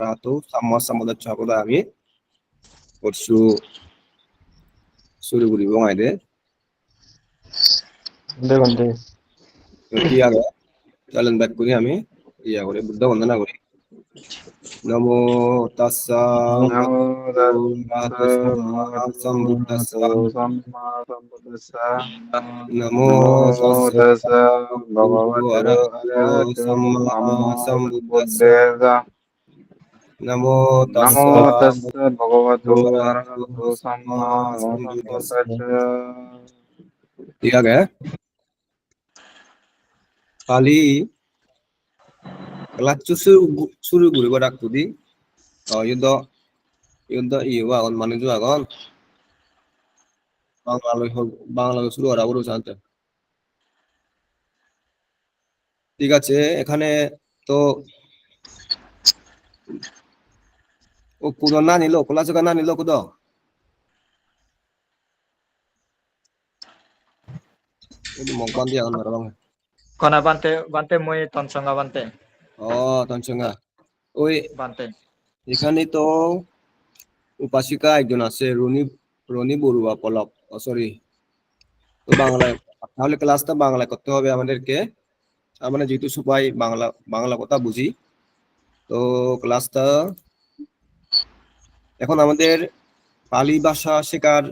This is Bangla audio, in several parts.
wabarakatuh. Sama-sama kami kursu suruh guri bong aide. দেখুন Ki aga jalan back kuri ami iya kuri buddha vandana kuri. Namo tassa নমো bhagavato sambuddhassa. সম্মা সম্বুদ্ধস্সা Namo নমো tassa তাস্সা bhagavato ভগবতো arahato আরহাতো samma Samaa sambuddhassa. সম্বুদ্ধস্সা Namo নমো tassa তাস্সা ভগবতো bhagavato আরহাতো arahato samma Samaa sambuddhassa. সম্বুদ্ধস্সা Iya aga Pali kelas suruh guru barak tudi. Oh yudo iya agon manu juga agon. Bangla শুরু করা পুরো জানতে ঠিক আছে এখানে তো ও কুদো না নিল ক্লাস না নিল কুদো itu mau bandi akan marang Kona bante moi tonsonga bante oh তনসঙ্গা ওই bante. এখানে তো উপাসিকা একজন আছে রনি রনি বড়ুয়া পলক সরি তো বাংলায় তাহলে ক্লাসটা বাংলায় করতে হবে আমাদেরকে আমরা যেহেতু সবাই বাংলা বাংলা কথা বুঝি তো ক্লাসটা এখন আমাদের পালি ভাষা শেখার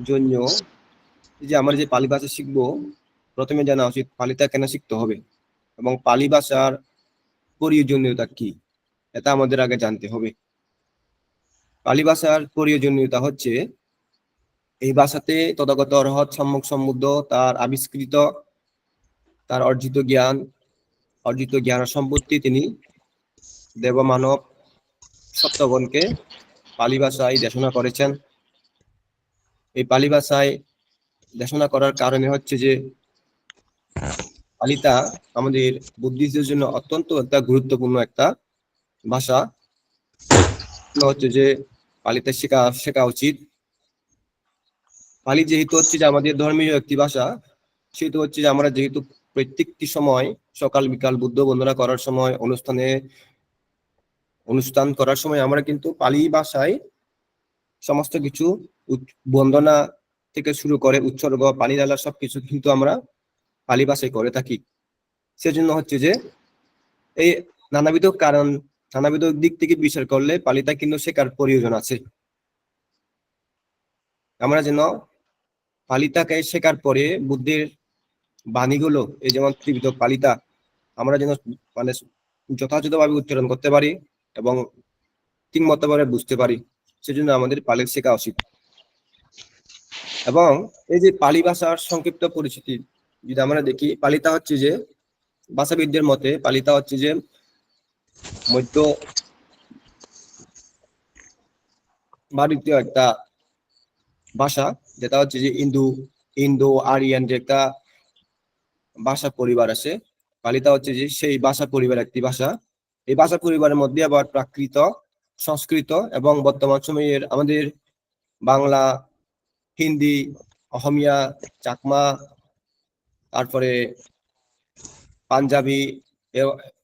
জন্য যে আমরা যে পালি ভাষা শিখবো প্রথমে জানা উচিত পালিটা কেন শিখতে হবে এবং পালি ভাষার প্রয়োজনীয়তা কি এটা আমাদের আগে জানতে হবে পালি ভাষার প্রয়োজনীয়তা হচ্ছে এই ভাষাতে তথাগত অরহৎ সম্যক সমুদ্ধ তার আবিষ্কৃত তার অর্জিত জ্ঞান সম্পত্তি তিনি দেবমানব সত্যগণকে পালি ভাষায় দেশনা করেছেন এই পালি ভাষায় দেশনা করার কারণে হচ্ছে যে পালিটা আমাদের বুদ্ধিস্টদের জন্য অত্যন্ত একটা গুরুত্বপূর্ণ একটা ভাষা হচ্ছে যে পালিতে শেখা উচিত পালি যেহেতু হচ্ছে যে আমাদের ধর্মীয় একটি ভাষা সেহেতু হচ্ছে যে আমরা যেহেতু প্রত্যেকটি সময় সকাল বিকাল বুদ্ধ বন্দনা করার সময় অনুষ্ঠান করার সময় আমরা কিন্তু পালি ভাষায় সমস্ত কিছু বন্দনা থেকে শুরু করে উৎসর্গ পানি ঢালা সবকিছু কিন্তু আমরা পালি ভাষায় করে থাকি সেজন্য হচ্ছে যে এই নানাবিধ দিক থেকে বিচার করলে পালিটা কিন্তু শেখার প্রয়োজন আছে আমরা যেন পালিটাকে শেখার পরে বুদ্ধের বাণীগুলো এই যেমন ত্রিবিধ পালিতা আমরা যেন মানে যথাযথভাবে উচ্চারণ করতে পারি এবং ঠিকমতোভাবে বুঝতে পারি সেজন্য আমাদের পালি শেখা উচিত এবং এই যে পালি ভাষার সংক্ষিপ্ত পরিচিতি যদি আমরা দেখি পালিতা হচ্ছে যে ভাষাবিদদের মতে পালিতা হচ্ছে যে মধ্য ভারতীয় একটা ভাষা যেটা হচ্ছে যে ইন্দো আরিয়ান যে একটা ভাষা পরিবার আছে পালিতা হচ্ছে যে সেই ভাষা পরিবার একটি ভাষা এই ভাষা পরিবারের মধ্যে আবার প্রাকৃত সংস্কৃত এবং বর্তমান সময়ের আমাদের বাংলা হিন্দি অহমিয়া চাকমা তারপরে পাঞ্জাবি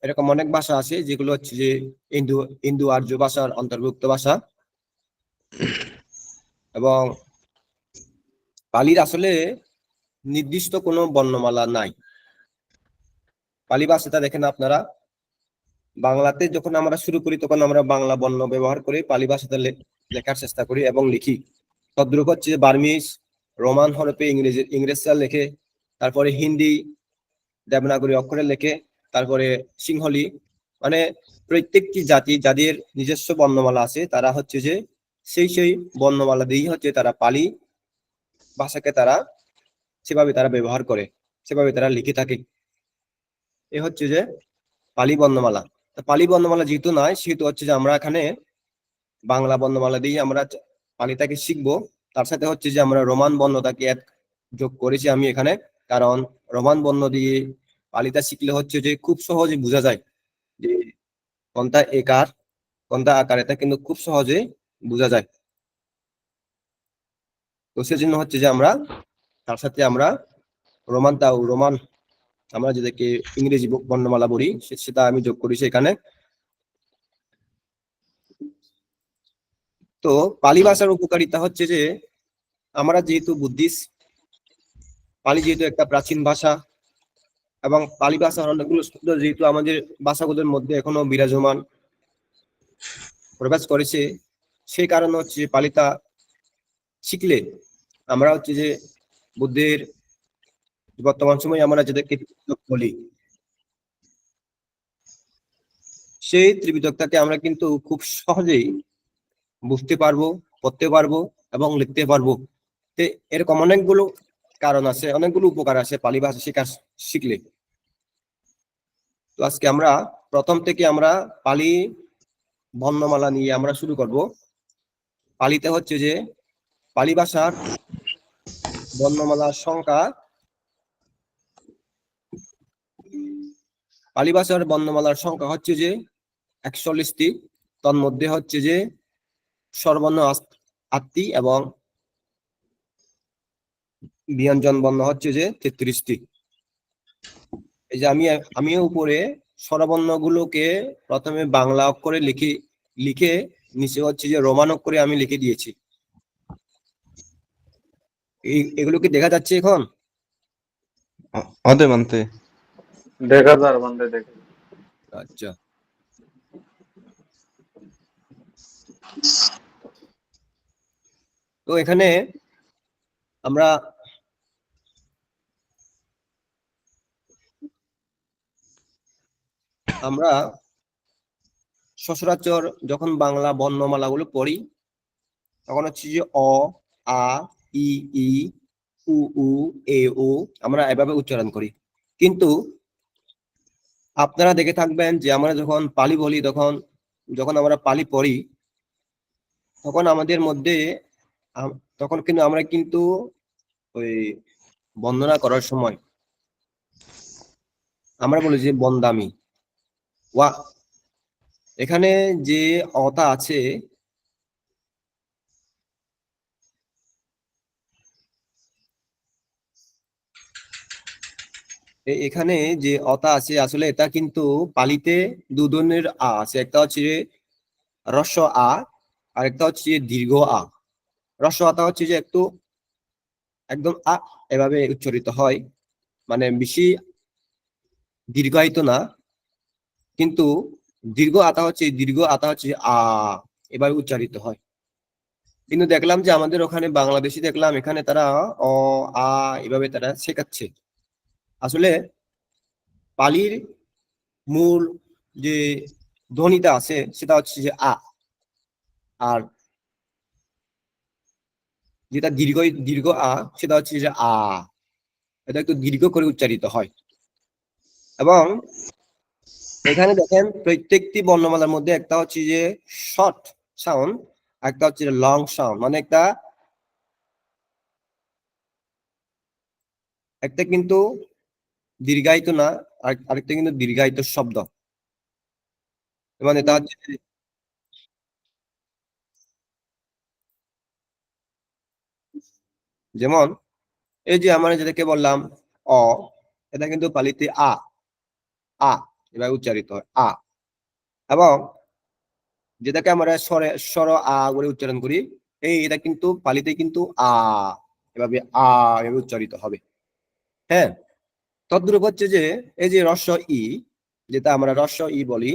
এরকম অনেক ভাষা আছে যেগুলো হচ্ছে যে ইন্দো আর্য ভাষার অন্তর্ভুক্ত ভাষা এবং পালির আসলে নির্দিষ্ট কোনো বর্ণমালা নাই পালি ভাষাটা দেখেন আপনারা বাংলাতে যখন আমরা শুরু করি তখন আমরা বাংলা বর্ণ ব্যবহার করে পালি ভাষাতে লেখার চেষ্টা করি এবং লিখি তদ্রূপ হচ্ছে বার্মিজ রোমান হরফে ইংরেজরা লেখে তারপরে হিন্দি দেবনাগরী অক্ষরে লেখে তারপরে সিংহলি মানে প্রত্যেকটি জাতি যাদের নিজস্ব বর্ণমালা আছে তারা হচ্ছে যে সেই বর্ণমালা দিয়েই হচ্ছে তারা পালি ভাষাকে তারা সেভাবে তারা ব্যবহার করে সেভাবে তারা লিখে থাকে এ হচ্ছে যে পালি বর্ণমালা পালি বর্ণমালা যেহেতু নয় সেহেতু হচ্ছে যে আমরা এখানে বাংলা বর্ণমালা দিয়ে আমরা পালিটাকে শিখবো তার সাথে হচ্ছে যে আমরা রোমান বর্ণটাকে যোগ করেছি আমি এখানে কারণ রোমান বর্ণ দিয়ে পালিটা শিখলে হচ্ছে যে খুব সহজে বোঝা যায় যে কোনটা একার কোনটা আকার এটা কিন্তু খুব সহজে বোঝা যায় তো সেজন্য হচ্ছে যে আমরা তার সাথে আমরা রোমান আমরা যেটাকে ইংরেজি বর্ণমালা বলি সেটা আমি যোগ করেছি এখানে তো পালি ভাষার উপকারিতা হচ্ছে যে আমরা যেহেতু বুদ্ধিস্ট, পালি যেহেতু একটা প্রাচীন ভাষা এবং পালি ভাষার অনেকগুলো শব্দ যেহেতু আমাদের ভাষাগুলোর মধ্যে এখনো বিরাজমান প্রবেশ করেছে, সেই কারণে হচ্ছে যে পালিটা শিখলে আমরা হচ্ছে যে বুদ্ধের বর্তমান সময়ে আমরা যেটাকে ত্রিপিটক বলি, সেই ত্রিপিটকটাকে আমরা কিন্তু খুব সহজেই বুঝতে পারবো, পড়তে পারবো এবং লিখতে পারবো। তো এরকম অনেকগুলো কারণ আছে, অনেকগুলো উপকার আছে পালি ভাষা শিখলে। তো আজকে আমরা প্রথম থেকে আমরা পালি বর্ণমালা নিয়ে আমরা শুরু করব। পালিতে হচ্ছে যে পালি ভাষার বর্ণমালার সংখ্যা, পালি ভাষার বর্ণমালার সংখ্যা হচ্ছে যে 41টি। তন্মধ্যে হচ্ছে যে স্বরবর্ণ 8টি এবং ব্যঞ্জন বর্ণ হচ্ছে যে 33টি। এই যে আমি উপরে স্বরবর্ণ গুলোকে প্রথমে বাংলা অক্ষরে লিখে নিচে হচ্ছে যে রোমান অক্ষরে আমি লিখে দিয়েছি। এগুলো কি দেখা যাচ্ছে এখন? অদে মানতে দেখা যার বান্দে দেখে। আচ্ছা, তো এখানে আমরা আমরা সচরাচর যখন বাংলা বর্ণমালাগুলো পড়ি তখন হচ্ছে যে অ, আ, ই, ই, উ, এ, ও আমরা এভাবে উচ্চারণ করি। কিন্তু আপনারা দেখে থাকবেন যে আমরা যখন পালি বলি, যখন আমরা পালি পড়ি তখন আমাদের মধ্যে তখন কিন্তু আমরা কিন্তু ওই বন্দনা করার সময় আমরা বলি যে বন্দামি ওয়া, এখানে যে অতা আছে এখানে যে অতা আছে আসলে এটা কিন্তু পালিতে দু ধরনের আ আছে। একটা হচ্ছে যে হ্রস্ব আ আর একটা হচ্ছে যে দীর্ঘ আ। হ্রস্ব আতা হচ্ছে যে একদম আ এভাবে উচ্চারিত হয়, মানে বেশি দীর্ঘায়িত না। কিন্তু দীর্ঘ আতা হচ্ছে আ এভাবে উচ্চারিত হয়। কিন্তু দেখলাম যে আমাদের ওখানে বাংলাদেশি দেখলাম এখানে তারা অ, আ এভাবে তারা শেখাচ্ছে। আসলে পালির মূল যে ধ্বনিটা আছে সেটা হচ্ছে যে আ, আর যেটা দীর্ঘ আ সেটা হচ্ছে যে আ, এটা একটু দীর্ঘ করে উচ্চারিত হয়। এবং এখানে দেখেন প্রত্যেকটি বর্ণমালার মধ্যে একটা হচ্ছে যে শর্ট সাউন্ড, একটা হচ্ছে লং সাউন্ড, মানে একটা কিন্তু দীর্ঘায়িত না, আরেকটা কিন্তু দীর্ঘায়িত শব্দ। মানে এটা হচ্ছে যেমন এই যে আমরা যেটাকে বললাম অ, এটা কিন্তু পালিতে আ, আ এভাবে উচ্চারিত হয় আ। এবং যেটাকে আমরা স্বর আ বলে উচ্চারণ করি, এটা কিন্তু পালিতে কিন্তু আ এভাবে এভাবে উচ্চারিত হবে। হ্যাঁ, তদ্রূপ হচ্ছে যে এই যে রস্ব ই, যেটা আমরা রস্ব ই বলি,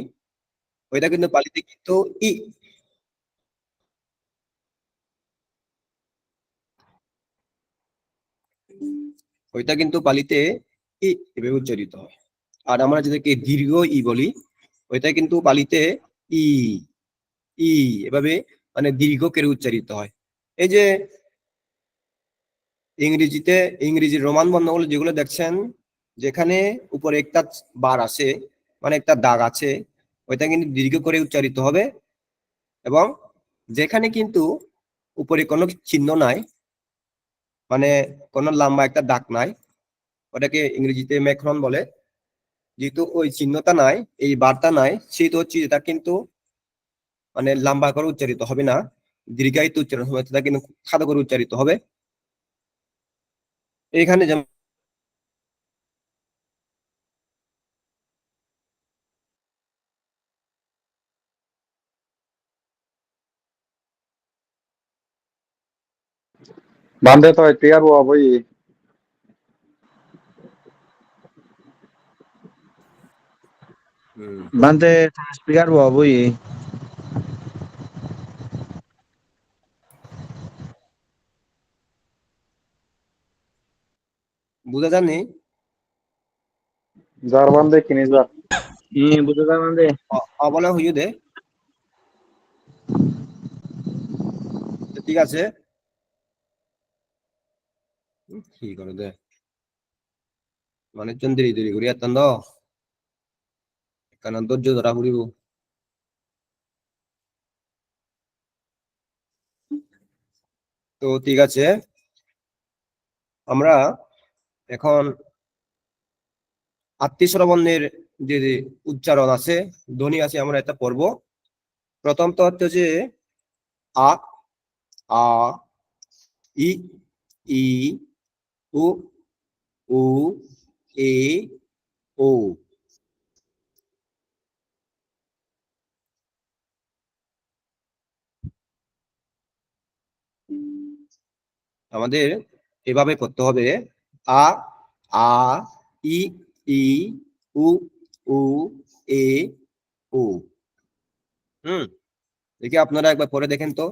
ওইটা কিন্তু পালিতে কিন্তু ই, ওইটা কিন্তু পালিতে ই এভাবে উচ্চারিত হয়। আর আমরা যেটাকে দীর্ঘ ই বলি, ওইটা কিন্তু পালিতে ই, ই এভাবে মানে দীর্ঘ করে উচ্চারিত হয়। এই যে ইংরেজির রোমান বর্ণগুলো যেগুলো দেখছেন, যেখানে উপরে একটা বার আছে, মানে একটা দাগ আছে, ওইটা কিন্তু দীর্ঘ করে উচ্চারিত হবে। এবং যেখানে কিন্তু উপরে কোনো চিহ্ন নাই, মানে কোনো লম্বা একটা দাগ নাই, ওটাকে ইংরেজিতে ম্যাক্রন বলে, যেহেতু ওই চিহ্নটা নাই, এই বার্তা নাই, সেহেতু হচ্ছে এটা কিন্তু মানে লম্বা করে উচ্চারিত হবে না, দীর্ঘায়িত উচ্চারণ হবে, সেটা কিন্তু খাটো করে উচ্চারিত হবে। এখানে যেমন Bande to tiar wo boy. Hmm, Bante speaker wo boy. বুঝা জানি Jar bande kini jar. Buta ta bante. অবলা হইও দে তো ঠিক আছে কি করে দে মানে চন্দ্রি দেরি করি এত কারণ ধৈর্য ধরা পড়িব তো ঠিক আছে আমরা এখন আত্মীয় বর্ণের যে যে উচ্চারণ আছে ধ্বনি আছে আমরা এটা পড়বো প্রথম তো হচ্ছে যে আ আ ই ই উ উ এ ও আমাদের এভাবে করতে হবে আ আ ই ই উ উ এ ও হুম দেখি আপনারা একবার পরে দেখেন তো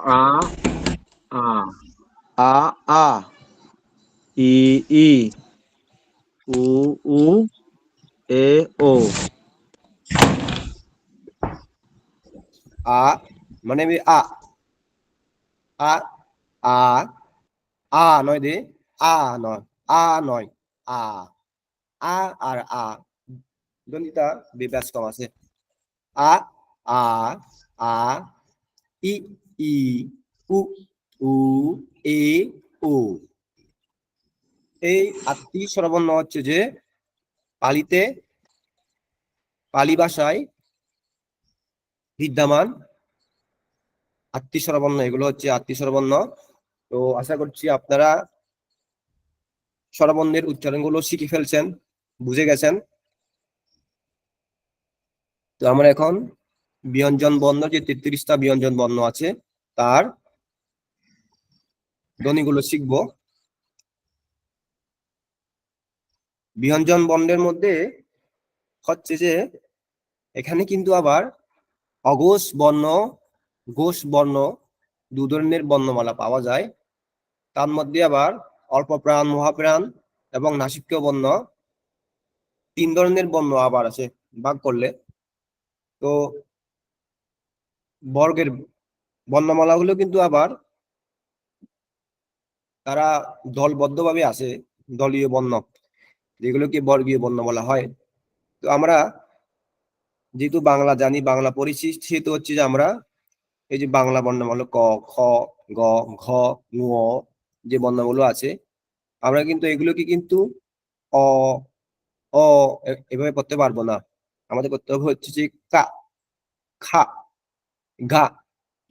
A, A, A. I. U. E. O. আ মানে আমি আ আ আ আ নয় দে আ নয় আ নয় আ আ আর আ দন্ডিটা বিব্যাস কম আছে আ আ আ ই ই উ উ এ ও এই আটটি স্বরবর্ণ হচ্ছে যে পালিতে পালি ভাষায় বিদ্যমান আটটি স্বরবর্ণ এগুলো হচ্ছে আটটি স্বরবর্ণ তো আশা করছি আপনারা স্বরবর্ণের উচ্চারণগুলো শিখে ফেলছেন বুঝে গেছেন তো আমরা এখন ব্যঞ্জন বর্ণ যে 33টা ব্যঞ্জন বর্ণ আছে তার ধ্বনিগুলো শিখব ব্যঞ্জন বর্ণের মধ্যে হচ্ছে যে এখানে কিন্তু আবার অঘোষ বর্ণ ঘোষ বর্ণ দু ধরনের বর্ণমালা পাওয়া যায় তার মধ্যে আবার অল্প প্রাণ মহাপ্রাণ এবং নাসিক্য বর্ণ 3 ধরনের বর্ণ আবার আছে ভাগ করলে তো বর্গের বর্ণমালাগুলো কিন্তু আবার তারা দলবদ্ধভাবে আছে দলীয় বর্ণ যেগুলোকে বর্গীয় বর্ণ বলা হয় তো আমরা যেহেতু বাংলা জানি বাংলা পড়েছি সেহেতু হচ্ছে যে আমরা এই যে বাংলা বর্ণমালা ক খ গ ঘ ঙ যে বর্ণগুলো আছে আমরা কিন্তু এগুলোকে কিন্তু অ অ এভাবে পড়তে পারবো না আমাদের করতে হবে হচ্ছে যে কা খা ঘা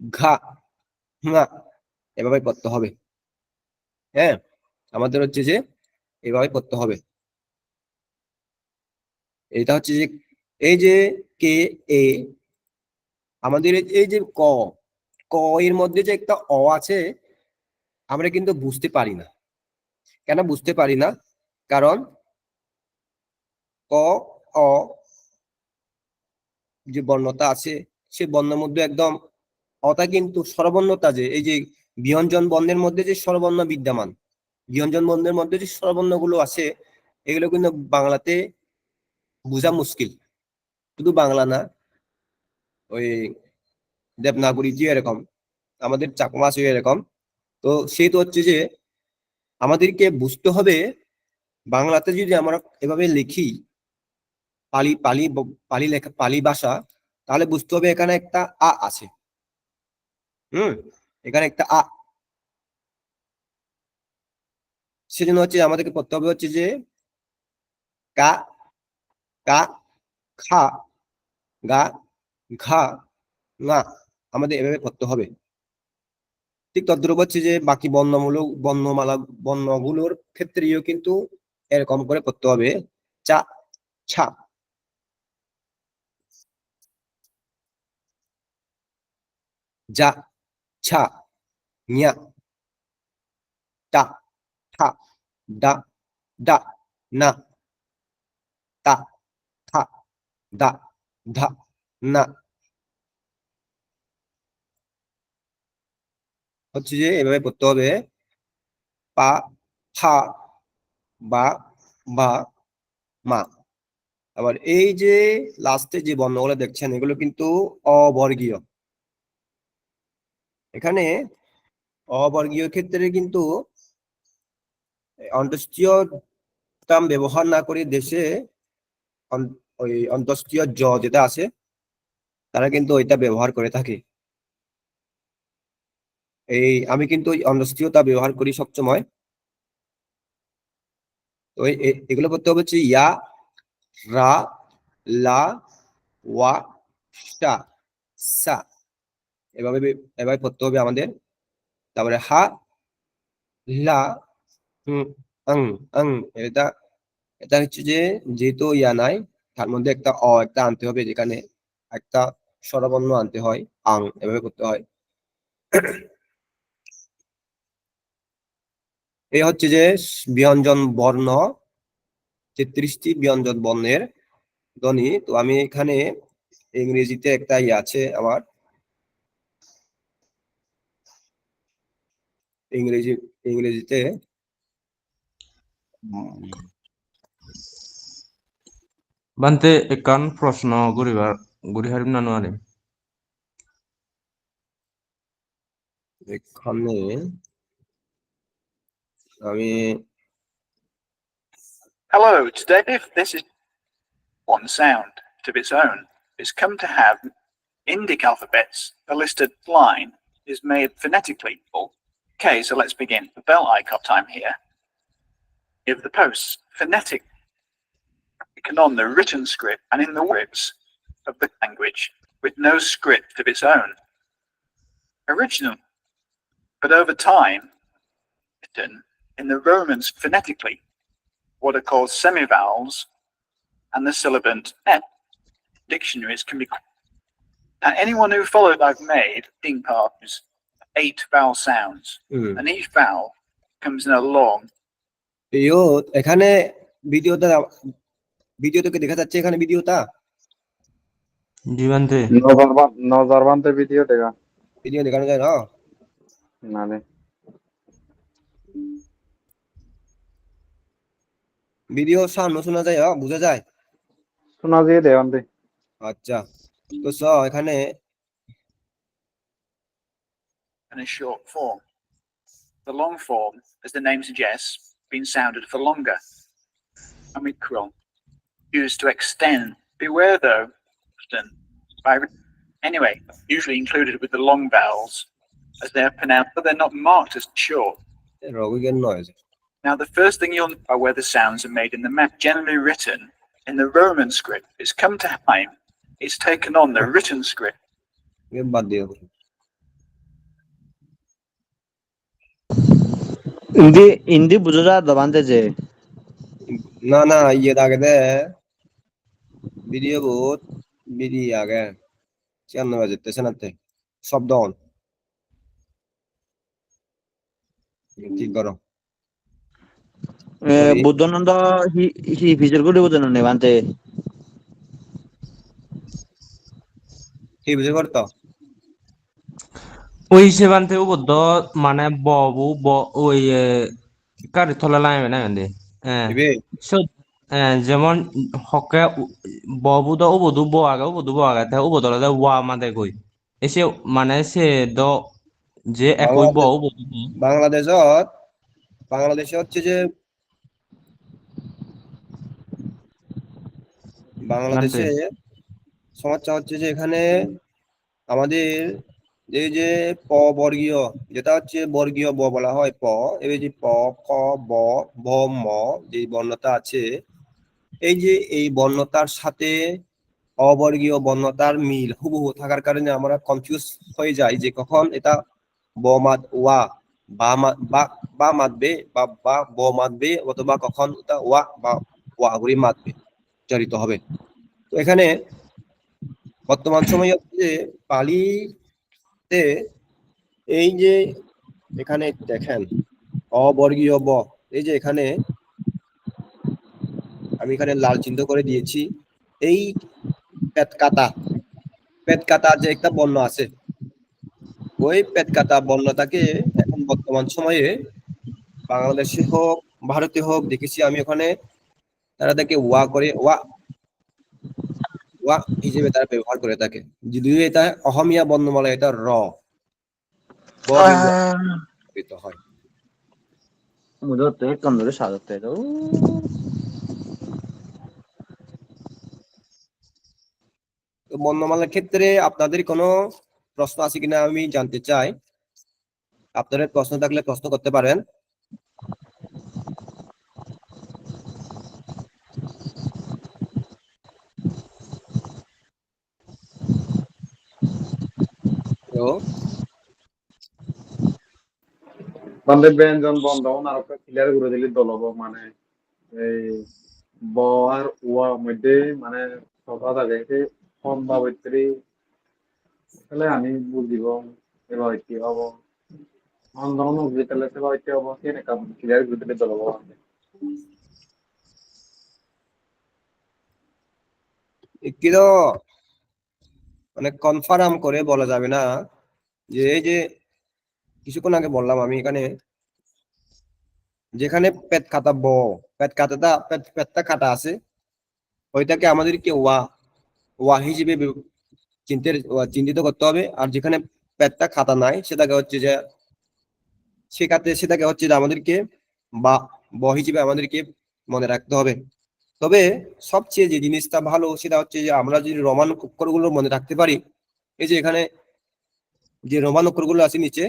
ঘা ঙা এভাবে পড়তে হবে হ্যাঁ আমাদের হচ্ছে যে এভাবে পড়তে হবে এটা হচ্ছে যে এই যে কে এ আমাদের এই যে ক ক এর মধ্যে যে একটা অ আছে আমরা কিন্তু বুঝতে পারি না কেন বুঝতে পারি না কারণ ক অ যে বর্ণতা আছে সে বর্ণের মধ্যে একদম অতা কিন্তু স্বরবর্ণতা যে এই যে ব্যঞ্জন বর্ণের মধ্যে যে স্বরবর্ণ বিদ্যমান ব্যঞ্জন বর্ণের মধ্যে যে স্বরবর্ণগুলো আছে এগুলো কিন্তু বাংলাতে বোঝা মুশকিল শুধু বাংলা না ওই দেবনাগরী যে এরকম আমাদের চাকমা আছে এরকম তো সেটা হচ্ছে যে আমাদেরকে বুঝতে হবে বাংলাতে যদি আমরা এভাবে লিখি পালি পালি পালি লেখা পালি ভাষা তাহলে বুঝতে হবে এখানে একটা আ আছে হুম এখানে একটা আ সেজন্য হচ্ছে আমাদেরকে পড়তে হবে হচ্ছে যে কা কা খা গা ঘা না আমাদের এভাবে পড়তে হবে ঠিক তদ্রুপ হচ্ছে যে বাকি বর্ণমূলক বর্ণমালা বর্ণগুলোর ক্ষেত্রেও কিন্তু এরকম করে পড়তে হবে চা ছা যা, ছা, ঞা, টা, ঠা, ডা, ডা, না, তা, থা, দা, ধা, না। হচ্ছে যে এভাবে পড়তে হবে পা, ফা, বা, বা, মা। আবার এই যে লাস্টে যে বর্ণগুলো দেখছেন এগুলো কিন্তু অবর্গীয়। এখানে অবর্গীয় ক্ষেত্রে কিন্তু অন্ত্যেষ্টিয় টার্ম ব্যবহার না করে দেশে ওই অন্ত্যেষ্টিয় জ যেটা আছে তারা কিন্তু ওইটা ব্যবহার করে থাকে। আমি কিন্তু ওই অন্ত্যেষ্টিয়তা ব্যবহার করি সবসময়। তো এগুলো করতে হবে হচ্ছে ইয়া, রা, লা, ওয়া, সা, সা, এভাবে এভাবে পড়তে হবে আমাদের। তারপরে হা, লা, আং, আং, এটা এটা হচ্ছে যে যেহেতু ইয়া নাই তার মধ্যে একটা একটা আনতে হবে, যেখানে একটা স্বরবর্ণ আনতে হয়, আং, এভাবে করতে হয়। এই হচ্ছে যে ব্যঞ্জন বর্ণ, 33টি ব্যঞ্জন বর্ণের ধ্বনি। তো আমি এখানে ইংরেজিতে একটা ইয়ে আছে আমার, ইংরেজিতে বান্তে একান প্রশ্ন গড়ি হারিম না নোয়ারে। এখানে আমি Hello, today if this is one sound of its own, it's come to have Indic alphabets. The listed line is made phonetically. Okay, so let's begin. The bell icon time here. Give the posts phonetic on the written script and in the words of the language with no script of its own. Original, but over time, written in the Romans phonetically, what are called semivowels, and the sibilant F. Dictionaries can be. Now, anyone who followed I've made ding parts 8 vowel sounds, and each vowel comes in a long. এখানে ভিডিওটাকে দেখা যাচ্ছে, এখানে ভিডিওটা জি বান্তে। নজরবান্তে ভিডিও দেখা ভিডিও দেখানো যায় না? মানে ভিডিও সাউন্ড শোনা যায়, বোঝা যায়? শোনা দিয়ে দেওয়ান্তে। আচ্ছা, তো এখানে And a short form. The long form, as the name suggests, being sounded for longer. Omicron, used to extend. Beware though, often anyway, usually included with the long vowels, as they are pronounced, but they're not marked as short. রোগীর noise. Now, the first thing you'll know are where the sounds are made in the map, generally written in the Roman script. It's come to time, it's taken on the written script. বাদ দিও। ইন্দি বুঝা যায় দবান্তে যে না না, ইয়ে আগে দে ভিডিও বহুত ভিডিও আগে 96 বাজতেছে না তে শব্দ অন ঠিক করো। বুদ্ধনন্দ হি ফিচার করে বুদ্ধনন্দ বান্তে কি বুঝে করতো? ওই হিসেবে বান্তে উবদ্ধ মানে ববু ওই কারি থলা লাইবে না বান্তে। হ্যাঁ দিবে যেমন হকে ববু দ উবদু ব আগে তে উবদলে দে ওয়া মাদে কই এসে মানে সে দ যে একই ব উবদু বাংলাদেশে হচ্ছে যে বান্তে। বাংলাদেশে সমস্যা হচ্ছে যে এখানে আমাদের এই যে প বর্গীয়, যেটা হচ্ছে বর্গীয় ব বলা হয় প, এই যে প, ক, ব, ভ, ম যে বর্ণতা আছে, এই যে এই বর্ণতার সাথে অবর্গীয় বর্ণতার মিল হুবহু থাকার কারণে আমরা কনফিউজ হয়ে যাই যে কখন এটা ব মাদ ওয়া বা মাদবে বা ব মাদবে, অথবা কখন এটা ওয়া বা ওয়া গুলি মাদবে উচ্চারিত হবে। তো এখানে বর্তমান সময়ে হচ্ছে পালিতে বাংলাতে এই যে এখানে দেখেন অবর্গীয় ব, এই যে এখানে আমি এখানে লাল চিহ্ন করে দিয়েছি, এই পেটকাটা যে একটা বর্ণ আছে, ওই পেটকাটা বর্ণটাকে এখন বর্তমান সময়ে বাংলাদেশে হোক ভারতে হোক দেখেছি আমি ওখানে তারা তাকে ওয়া করে ওয়া হিসেবে তারা ব্যবহার করে থাকে, যদিও এটা অসমীয়া বর্ণমালা, এটা র ব ব্যবহৃত হয়। মুদতে কম ধরে সাজাতে তো তো বর্ণমালার ক্ষেত্রে আপনাদের কোনো প্রশ্ন আছে কিনা আমি জানতে চাই, আপনাদের প্রশ্ন থাকলে প্রশ্ন করতে পারেন। তো বান্ধে ব্যঞ্জন বন্ধ আর একটা ক্লিয়ার করে দিলে দল হবো মানে এই ব আর ওয়া মধ্যে মানে কথা থাকে যে কম বা বৈতরি তাহলে আমি বুঝিব এবার কি হব আন্দোলন বুঝি তাহলে সেবা কি হব কেন কাম ক্লিয়ার করে দিলে দল হবো একটু মানে কনফার্ম করে বলা যাবে না যে এই যে কিছুক্ষণ আগে বললাম আমি এখানে যেখানে পেটটা কাটা আছে, ওইটাকে আমাদেরকে ওয়া ওয়া হিসেবে চিহ্নিত করতে হবে, আর যেখানে পেটটা খাতা নাই সেটাকে হচ্ছে যে সেটাকে হচ্ছে যে আমাদেরকে বা ব হিসেবে আমাদেরকে মনে রাখতে হবে। তবে সবচেয়ে যে জিনিসটা ভালো সেটা হচ্ছে যে আমরা যদি রোমান অক্ষরগুলো মনে রাখতে পারি, এই যে এখানে যে রোমান অক্ষরগুলো আছে নিচে,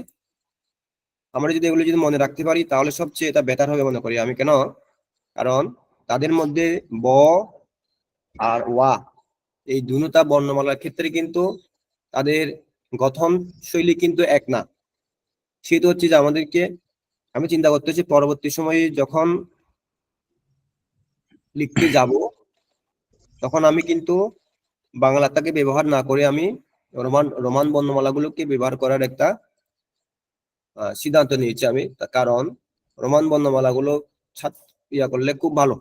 আমরা যদি এগুলো যদি মনে রাখতে পারি তাহলে সবচেয়ে এটা বেটার হবে মনে করি আমি। কেন? কারণ তাদের মধ্যে ব আর ওয়া এই দুটা বর্ণমালার ক্ষেত্রে কিন্তু তাদের গঠন শৈলী কিন্তু এক না। সেটা হচ্ছে যে আমাদেরকে, আমি চিন্তা করতেছি পরবর্তী সময়ে যখন লিখতে যাব তখন আমি কিন্তু বাংলাটাকে ব্যবহার না করে আমি রোমান বর্ণমালাগুলোকে ব্যবহার করার একটা সিদ্ধান্ত নিয়েছি আমি। কারণ রোমান বর্ণমালাগুলো ইয়া করলে খুব ভালো।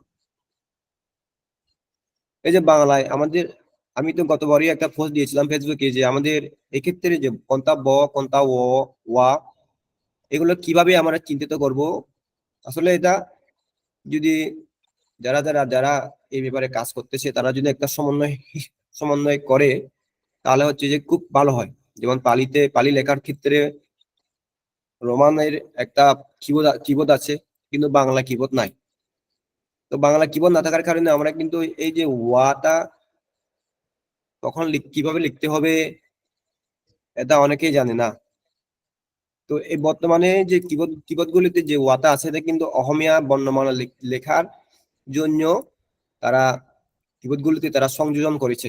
এই যে বাংলায় আমাদের, আমি তো গতবারই একটা পোস্ট দিয়েছিলাম ফেসবুকে যে আমাদের এক্ষেত্রে যে কোনটা ব কোনটা ও ওয়া এগুলো কিভাবে আমরা চিন্তিত করব। আসলে এটা যদি যারা যারা যারা এই ব্যাপারে কাজ করতেছে তারা যদি একটা সমন্বয় করে তাহলে হচ্ছে যে খুব ভালো হয়। যেমন পালি লেখার ক্ষেত্রে রোমানের একটা কিবোর্ড আছে, কিন্তু বাংলা কিবোর্ড নাই। তো বাংলা কিবোর্ড না থাকার কারণে আমরা কিন্তু এই যে ওয়াটা তখন কিভাবে লিখতে হবে এটা অনেকেই জানে না। তো এই বর্তমানে যে কিবোর্ড গুলিতে যে ওয়াটা আছে এটা কিন্তু অসমীয়া বর্ণমালা লেখার জন্য তারা কিবোর্ড গুলিতে তারা সংযোজন করেছে।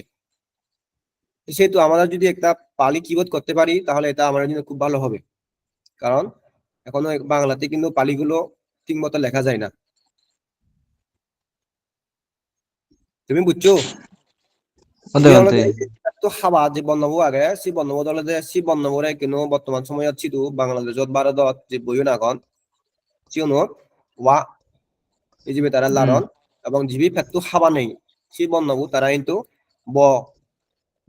সেহেতু আমরা যদি একটা পালি কিবোর্ড করতে পারি তাহলে এটা আমাদের জন্য খুব ভালো হবে। কারণ এখনো বাংলাতে কিন্তু পালিগুলো ঠিক মতো লেখা যায় না। তুমি বুঝছো? তো হাবা যে বর্ণবু আগে সি বর্ণবু দলে সি বর্ণবুরে কিন্তু বর্তমান সময়ত সিধু বাংলাদেশত ভারতত যে বইও নাগন চিনো ওয়া এই যে তারা লারন এবং জিবি ফেটটো হাবা নেই সেই বর্ণবু তারা কিন্তু ব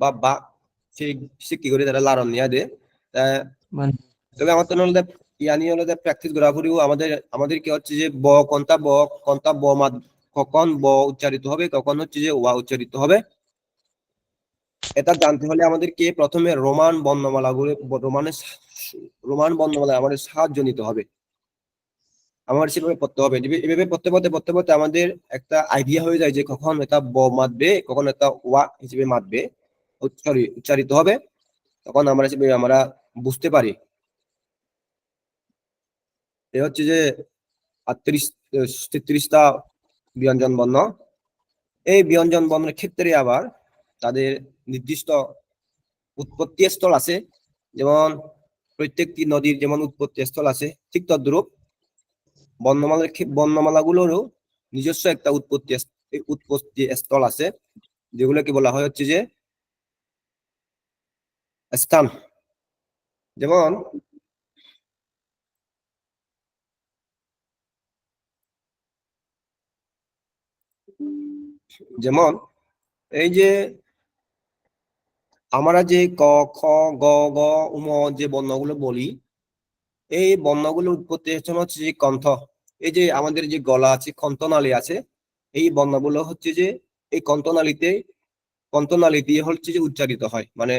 বা সে কি করে তারা লারন নিয়া দে। তবে আমার তো নলে ইয়ানি হলে প্র্যাকটিস করা পরেও আমাদের কি হচ্ছে যে কোনটা ব মাদ কখন ব উচ্চারিত হবে কখন হচ্ছে যে ওয়া উচ্চারিত হবে এটা জানতে হলে আমাদেরকে প্রথমে রোমান বর্ণমালা আমাদের সাহায্য নিতে হবে। আমার সেভাবে পড়তে হবে, এভাবে পড়তে পড়তে আমাদের একটা আইডিয়া হয়ে যায় যে কখন এটা ব মাতবে কখন এটা ওয়া হিসেবে মাতবে উচ্চারিত হবে, তখন আমরা বুঝতে পারি। এ হচ্ছে যে 33টা ব্যঞ্জন বর্ণ। এই ব্যঞ্জন বর্ণের ক্ষেত্রে আবার তাদের নির্দিষ্ট উৎপত্তি স্থল আছে, যেমন প্রত্যেকটি নদীর যেমন উৎপত্তি স্থল আছে ঠিক তদ্রূপ বর্ণমালাগুলোরও নিজস্ব একটা উৎপত্তি স্থল আছে, যেগুলোকে বলা হয় হচ্ছে যে স্থান। যেমন যেমন এই যে আমরা যে ক, খ, গ, গ, ম যে বর্ণগুলো বলি, এই বর্ণগুলোর উৎপত্তি হচ্ছে যে কণ্ঠ। এই যে আমাদের যে গলা আছে, কণ্ঠনালী আছে, এই বর্ণগুলো হচ্ছে যে এই কণ্ঠনালী দিয়ে হচ্ছে যে উচ্চারিত হয়। মানে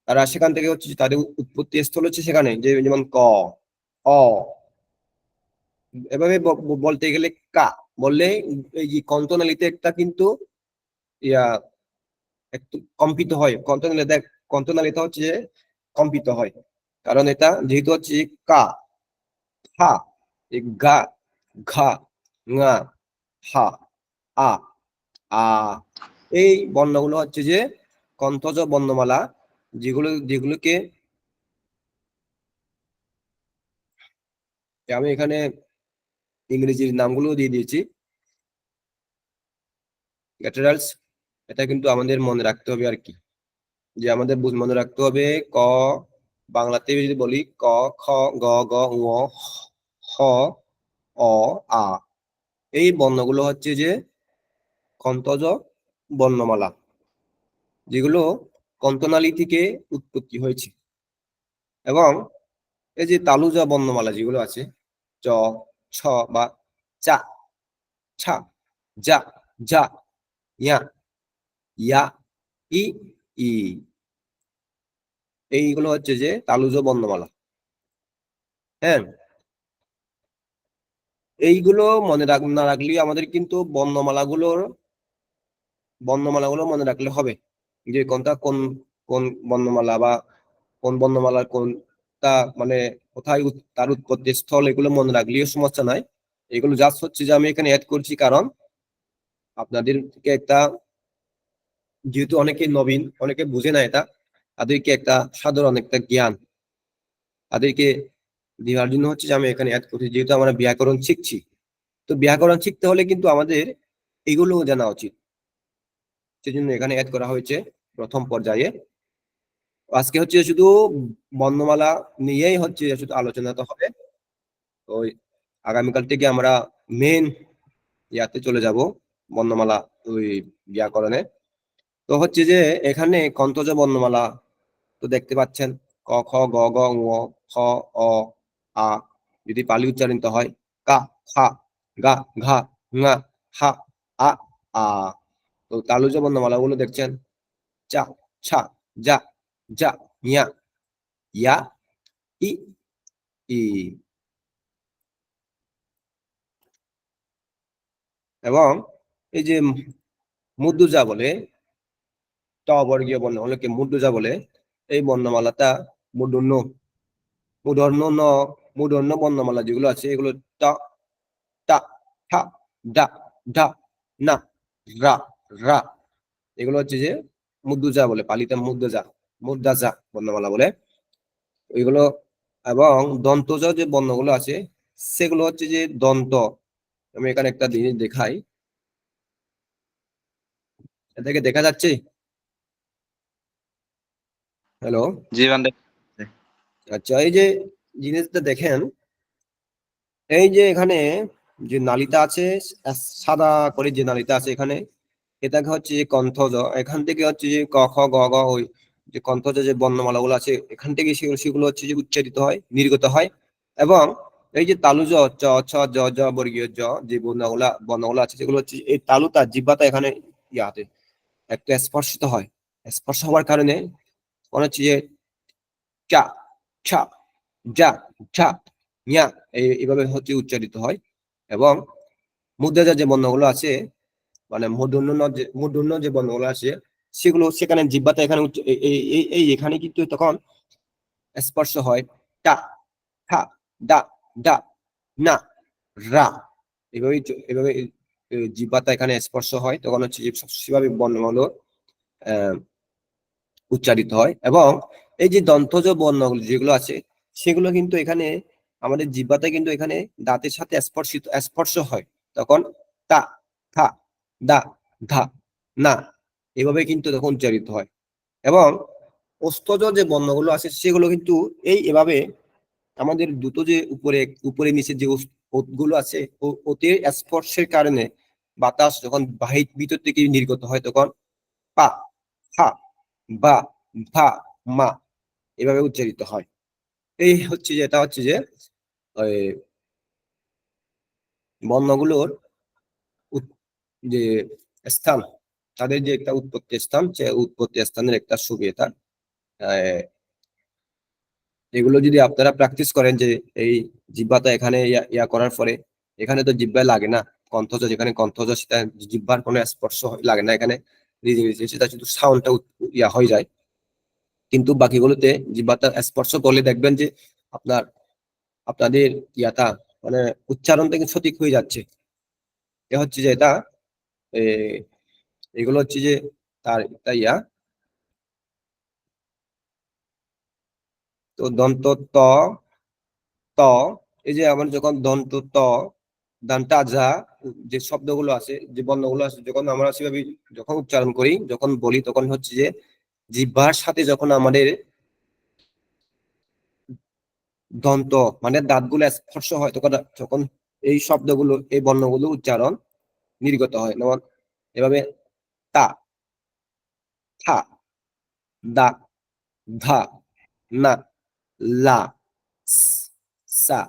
তারা সেখান থেকে হচ্ছে যে তাদের উৎপত্তি স্থল হচ্ছে সেখানে, যে যেমন ক, অ, এভাবে বলতে গেলে কা বললে এই যে কণ্ঠনালীতে একটা কিন্তু ইয়া একটু কম্পিত হয়, কণ্ঠনালীটা হচ্ছে যে কম্পিত হয়, কারণ এটা যেহেতু হচ্ছে কা, হা, গা, ঘা, ngা, হা, আ, আ, এই বর্ণগুলো হচ্ছে যে কণ্ঠজ বর্ণমালা, যেগুলোকে আমি এখানে ইংরেজির নামগুলো দিয়ে দিয়েছি, ল্যাটেরালস। এটা কিন্তু আমাদের মনে রাখতে হবে আর কি, যে আমাদের মনে রাখতে হবে ক, বাংলাতে যদি বলি ক, খ, গ, ঘ, ঙ, হ, অ, আ, এই বর্ণগুলো হচ্ছে যে কণ্ঠজ বর্ণমালা, যেগুলো কণ্ঠনালী থেকে উৎপত্তি হয়েছে। এবং এই যে তালুজা বর্ণমালা যেগুলো আছে, চ, ছ বা চা, ছা, যা, যা, ইয়া, ইয়া, ই, ই, এইগুলো হচ্ছে যে তালুজ বর্ণমালা। হ্যাঁ, এইগুলো মনে না রাখলেও আমাদের কিন্তু বর্ণমালাগুলো মনে রাখলে হবে, যে কোনটা কোন কোন বর্ণমালা বা কোন বর্ণমালার কোনটা, মানে কোথায় তার উৎপত্তি স্থল, এগুলো মনে রাখলেও সমস্যা নাই। এগুলো জাস্ট হচ্ছে যে আমি এখানে অ্যাড করছি, কারণ আপনাদেরকে একটা, যেহেতু অনেকে নবীন, অনেকে বুঝে না এটা, তাদেরকে একটা সাধারণ একটা জ্ঞান তাদেরকে দেওয়ার জন্য হচ্ছে যে আমি এখানে অ্যাড করছি, যেহেতু আমরা ব্যাকরণ শিখছি। তো ব্যাকরণ শিখতে হলে কিন্তু আমাদের এগুলো জানা উচিত, সেজন্য এখানে অ্যাড করা হয়েছে প্রথম পর্যায়ে। আজকে হচ্ছে শুধু বর্ণমালা নিয়েই হচ্ছে শুধু আলোচনা তো হবে। ওই আগামীকাল থেকে আমরা মেন ইয়াতে চলে যাব, বর্ণমালা ওই ব্যাকরণে। তো হচ্ছে যে এখানে কণ্ঠজ বর্ণমালা তো দেখতে পাচ্ছেন, ক, খ, গ, ঘ, ঙ, খ, অ, আ, যদি পালি উচ্চারিত হয় কা, খা, গা, ঘা, ngা, হা, আ, আ। তো তালুজ বর্ণমালা গুলো দেখছেন, চা, ছা, যা, যা, ইয়া, ইয়া, ই, ই। এবং এই যে মুদ্দুজা বলে, ট বর্গীয় বর্ণমালাকে মুদ্দুজা বলে, এই বর্ণমালাটা মূর্ধন্য মূর্ধন্য ন মূর্ধন্য বর্ণমালা যেগুলো আছে, এগুলো টা, টা, ঠা, ডা, ঢা, না, রা, রা, এগুলো হচ্ছে যে মুদ্দুজা বলে, পালিতা মুদ্দাজা বর্ণমালা বলে এগুলো। এবং দন্তজ যে বর্ণগুলো আছে, সেগুলো হচ্ছে যে দন্ত। আমি এখানে একটা জিনিস দেখাই, এটাকে দেখা যাচ্ছে? হ্যালো, জি বান্ধব। আচ্ছা, এই যে জিনিসটা দেখেন, এই যে এখানে যে নালীটা আছে, সাদা করে যে নালীটা আছে এখানে, এটাকে হচ্ছে যে কণ্ঠজ। এখান থেকে হচ্ছে যে ক, খ, গ, ঘ, ওই যে কণ্ঠজ যে বর্ণমালাগুলো আছে, এখান থেকে সেগুলো হচ্ছে যে উচ্চারিত হয়, নির্গত হয়। এবং এই যে তালুজ, চ, ছ, জ, জ বর্গীয় জ যে বর্ণগুলো আছে, সেগুলো হচ্ছে এই তালুটা, জিহ্বাটা এখানে ইয়াতে একটু স্পর্শিত হয়। স্পর্শ হওয়ার কারণে মনে হচ্ছে যে চা, ছা, যা, ঝা, ইয়া, এইভাবে হচ্ছে উচ্চারিত হয়। এবং মুদ্রাজা যে বর্ণগুলো আছে, মানে মূর্ধন্য যে বর্ণগুলো আছে, সেগুলো সেখানে জিহ্বাটা এখানে এখানে কিন্তু তখন স্পর্শ হয়, টা, ঠা, ডা, ডা, না, রা, এভাবে জিহ্বাটা এখানে স্পর্শ হয়, তখন হচ্ছে যে সেভাবে বর্ণগুলো আহ উচ্চারিত হয়। এবং এই যে দন্তজ বর্ণগুলো যেগুলো আছে, সেগুলো কিন্তু এখানে আমাদের জিহ্বাতে কিন্তু এখানে দাঁতের সাথে স্পর্শ হয়, তখন তা, থা, দা, ধা, না, এভাবে কিন্তু তখন উচ্চারিত হয়। এবং অস্তজ যে বর্ণগুলো আছে সেগুলো কিন্তু এভাবে আমাদের দুটো যে উপরে নিচে যে ওতগুলো আছে ওতে স্পর্শের কারণে বাতাস যখন বাহির ভিতর থেকে নির্গত হয় তখন পা, ফা, বা, ভা, মা এভাবে উচ্চারিত হয়। এই হচ্ছে যে এটা হচ্ছে যে ওই বর্ণগুলোর যে স্থান, তাদের যে একটা উৎপত্তি স্থান, সে উৎপত্তি স্থানের একটা সুবিধা। এগুলো যদি আপনারা প্র্যাকটিস করেন যে এই জিহ্বাটা এখানে ইয়া করার পরে এখানে তো জিহ্বায় লাগে না, কণ্ঠজ যেখানে কণ্ঠজ সেটা জিহ্বার কোনো স্পর্শ লাগে না, এখানে সেটা শুধু সাউন্ডটা ইয়া হয়ে যায়। কিন্তু বাকিগুলোতে জিহ্বাটা স্পর্শ করলে দেখবেন যে আপনাদের ইয়াটা মানে উচ্চারণ থেকে সঠিক হয়ে যাচ্ছে। এ হচ্ছে যে এটা এগুলো হচ্ছে যে তার একটা ইয়া। তো দন্ত ত ত এই যে আমার যখন দন্ত ত দান্তা যা যে শব্দগুলো আছে, যে বর্ণগুলো আছে, যখন আমরা সেভাবে যখন উচ্চারণ করি, যখন বলি, তখন হচ্ছে যে জিহ্বার সাথে যখন আমাদের দন্ত মানে দাঁতগুলো স্পর্শ হয় তখন যখন এই শব্দগুলো এই বর্ণগুলো উচ্চারণ নির্গত হয়। যেমন এভাবে তা, থা, দা, ধা, না, লা, সা,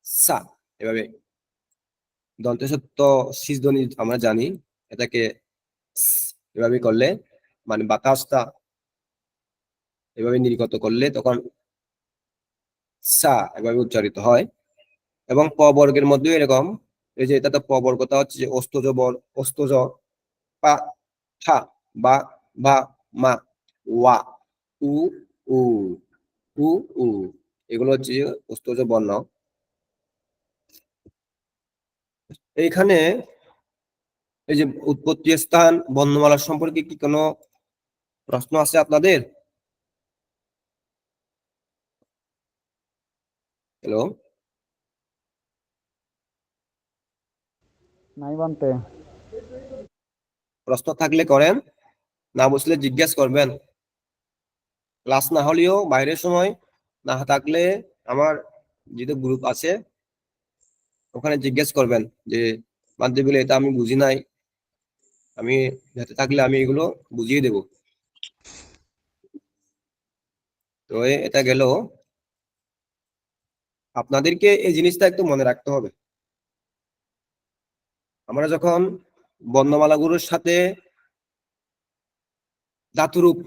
সা এভাবে দন্তসত্ব শীর্ষধ্বনি আমরা জানি, এটাকে এভাবে করলে মানে বাতাসটা এভাবে নির্গত করলে তখন সা এভাবে উচ্চারিত হয়। এবং প বর্গের মধ্যে এরকম, এই যে এটা তো প বর্গটা হচ্ছে যে অস্তজ পা, থা, বা, ভা, মা, ওয়া, উ, উ, উ, উ এগুলো হচ্ছে অস্তজ বর্ণ। এইখানে এই যে উৎপত্তি স্থান বর্ণমালা সম্পর্কে কি কোনো প্রশ্ন আছে আপনাদের? হ্যালো, নাই বানতে। প্রশ্ন থাকলে করেন, না বুঝলে জিজ্ঞেস করবেন। ক্লাস না হলেও বাইরের সময় না থাকলে আমার যেটা গ্রুপ আছে ওখানে জিজ্ঞেস করবেন যে মানতে বলে এটা আমি বুঝি নাই, আমি যাতে থাকলে আমি এগুলো বুঝিয়ে দেব। তো এটা গেল, আপনাদেরকে এই জিনিসটা একটু মনে রাখতে হবে। আমরা যখন বর্ণমালাগুলোর সাথে ধাতুরূপ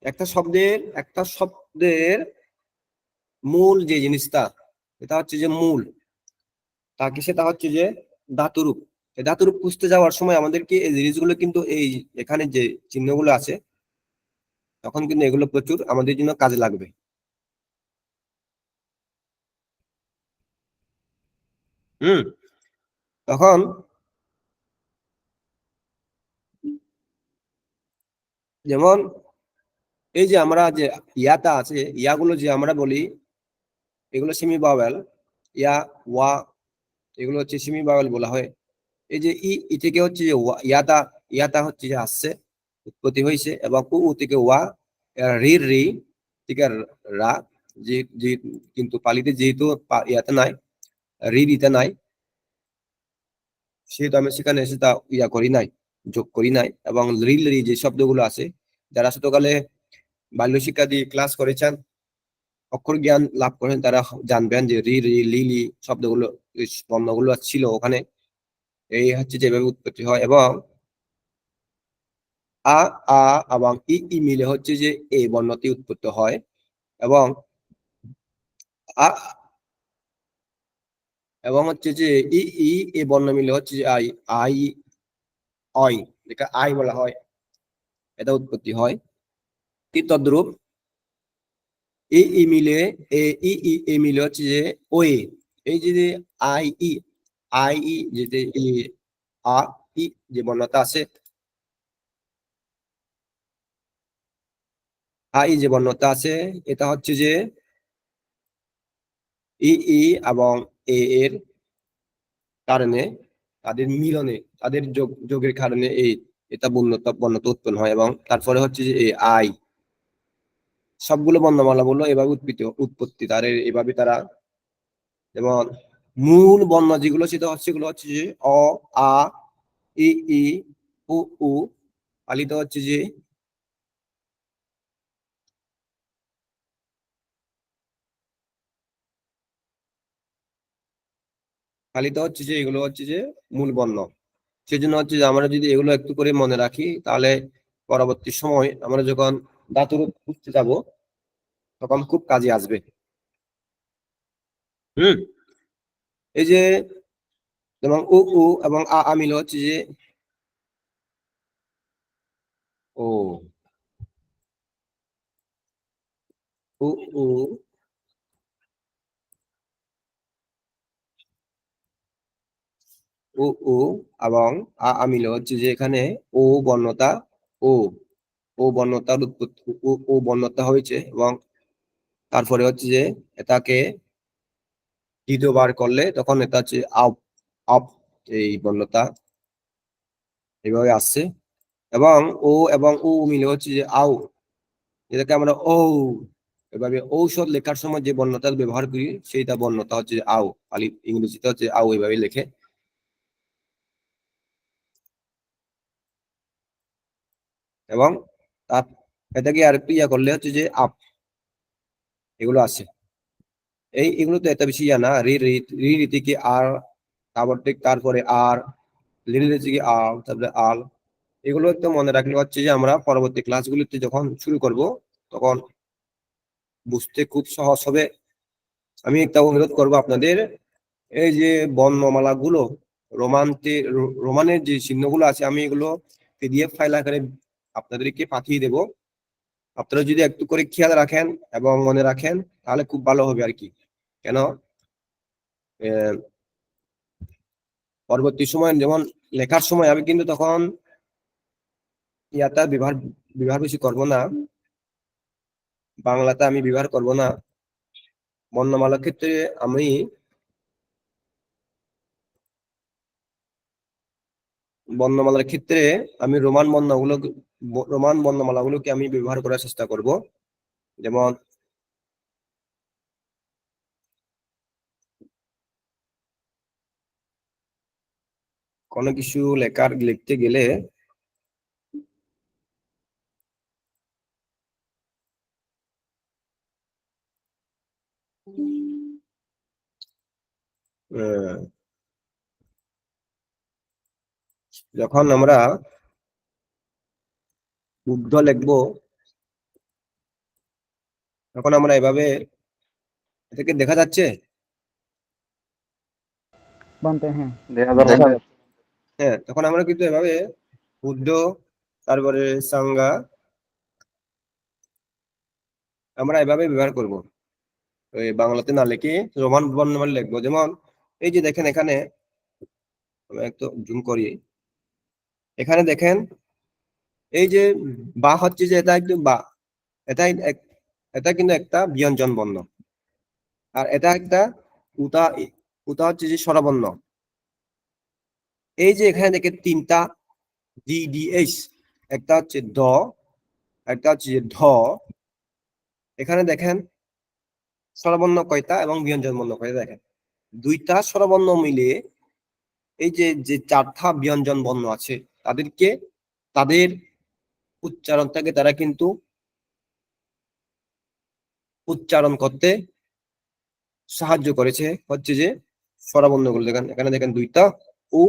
একটা শব্দের মূল যে জিনিসটা, এটা হচ্ছে যে মূল, তাকে সেটা হচ্ছে যে ধাতুরূপ। এই ধাতুরূপ খুঁজতে যাওয়ার সময় আমাদেরকে এই জিনিসগুলো কিন্তু এই এখানে যে চিহ্নগুলো আছে তখন কিন্তু এগুলো প্রচুর আমাদের জন্য কাজে লাগবে। তখন যেমন এই যে আমরা যে ইয়াটা আছে, ইয়াগুলো যে আমরা বলি এগুলো সেমি বাওয়েল, ইয়া, ওয়া এগুলো হচ্ছে সেমি বাওয়েল বলা হয়। এই যে ই থেকে হচ্ছে যে ইয়াটা ইয়াটা হচ্ছে যে আসছে, উৎপত্তি হয়েছে, এবং উ থেকে ওয়া, রি রি থেকে রা, যে কিন্তু পালিতে যেহেতু ইয়াতে নাই, রি রিতে নাই, সেহেতু আমি সেখানে সেটা ইয়া করি নাই, যোগ করি নাই। এবং রিল রি যে শব্দগুলো আছে, যারা ছোটকালে বাল্য শিক্ষা দিয়ে ক্লাস করেছেন, অক্ষর জ্ঞান লাভ করেন, তারা জানবেন যে রি রি লি লি শব্দগুলো বর্ণগুলো ছিল ওখানে। এই হচ্ছে যেভাবে উৎপত্তি হয়। এবং আ আ এবং ই মিলে হচ্ছে যে এই বর্ণটি উৎপত্তি হয়। এবং আ এবং হচ্ছে যে এই বর্ণ মিলে হচ্ছে যে আই আই অই, যেটা আই বলা হয়, এটা উৎপত্তি হয়। ঠিক তদ্রূপ ই মিলে এ মিলে হচ্ছে যে ওয়ে, এই যে আই ই যেতে আ ই যে বর্ণটা আছে, আই যে বর্ণটা আছে, এটা হচ্ছে যে ই এবং এর কারণে, তাদের মিলনে, তাদের যোগের কারণে এটা বর্ণতা উৎপন্ন হয়। এবং তারপরে হচ্ছে যে আই সবগুলো বর্ণমালা বললো এভাবে উৎপত্তি তার এভাবে তারা, যেমন মূল বর্ণ যেগুলো সেগুলো হচ্ছে যে অ, আ, ই, উ, উ। পালিত হচ্ছে যে এগুলো হচ্ছে যে মূল বর্ণ। সেজন্য হচ্ছে যে আমরা যদি এগুলো একটু করে মনে রাখি, তাহলে পরবর্তী সময় আমরা যখন ধাতুরূপ খুঁজতে যাব তখন খুব কাজে আসবে। হুম। এই যে যেমন উ, উ এবং আ মিলে হচ্ছে যে ও, উ, উ, উ, উ এবং আ মিলে হচ্ছে যে এখানে ও বর্ণতা, ও ও বর্ণতার উৎপত্তি, ও বর্ণতা হয়েছে, এবং তারপরে হচ্ছে যে এটাকে দ্বিতীয়বার করলে তখন এটা হচ্ছে আপ, আপ, এই বর্ণতা এভাবে আসছে। এবং ও এবং উ মিলে হচ্ছে যে আউ, যেটাকে আমরা ও, এভাবে ঔষধ লেখার সময় যে বর্ণতা ব্যবহার করি সেইটা বর্ণতা হচ্ছে যে আউ, খালি ইংরেজিতে হচ্ছে আউ এভাবে লেখে। এবং তার এটাকে আরেকটু ইয়া করলে হচ্ছে যে আপ, এগুলো আছে। এগুলো তো এত বেশি ইয়া না, রি রীতি কি আর, তারপর ঠিক তারপরে আর, লিরি রীতি কি আর, তারপরে আল, এগুলো একটু মনে রাখলে হচ্ছে যে আমরা পরবর্তী ক্লাসগুলিতে যখন শুরু করব তখন বুঝতে খুব সহজ হবে। আমি একটা অনুরোধ করবো আপনাদের, এই যে বর্ণমালা গুলো রোমানের যে চিহ্নগুলো আছে আমি এগুলো পিডিএফ ফাইল আকারে আপনাদেরকে পাঠিয়ে দেব। আপনারা যদি একটু করে খেয়াল রাখেন এবং মনে রাখেন তাহলে খুব ভালো হবে আর কি। কেন পরবর্তী সময় যেমন লেখার সময় আমি কিন্তু তখন ইয়াটা ব্যবহার বেশি করবো না, বাংলাতে আমি ব্যবহার করব না। বর্ণমালার ক্ষেত্রে আমি রোমান বর্ণমালাগুলোকে আমি ব্যবহার করার চেষ্টা করব। যেমন কোনো কিছু লিখতে গেলে যখন আমরা বুদ্ধ লিখবো তখন আমরা এভাবে, এটাকে দেখা যাচ্ছে, দেখা যাচ্ছে। হ্যাঁ, তখন আমরা কিন্তু এভাবে বুদ্ধ, তারপরে সাংঘা, আমরা এভাবে ব্যবহার করব। ওই বাংলাতে না লিখে রোমান বর্ণমালা লিখবো। যেমন এই যে দেখেন এখানে, আমি একটু জুম করি, এখানে দেখেন এই যে বা হচ্ছে যে এটা একটু বা, এটাই এটা কিন্তু একটা ব্যঞ্জন বর্ণ, আর এটা একটা উতা, উতা হচ্ছে যে স্বরবর্ণ। এই যে এখানে দেখেন তিনটা DDH, একটা হচ্ছে দ, একটা হচ্ছে যে ধ, এখানে দেখেন স্বরবর্ণ কয়টা এবং ব্যঞ্জন বর্ণ কয়টা, দেখেন দুইটা স্বরবর্ণ মিলে এই যে যে চারটা ব্যঞ্জন বর্ণ আছে তাদেরকে, তাদের উচ্চারণটাকে তারা কিন্তু উচ্চারণ করতে সাহায্য করেছে হচ্ছে যে স্বরবর্ণগুলো। দেখেন এখানে দেখেন দুইটা উ,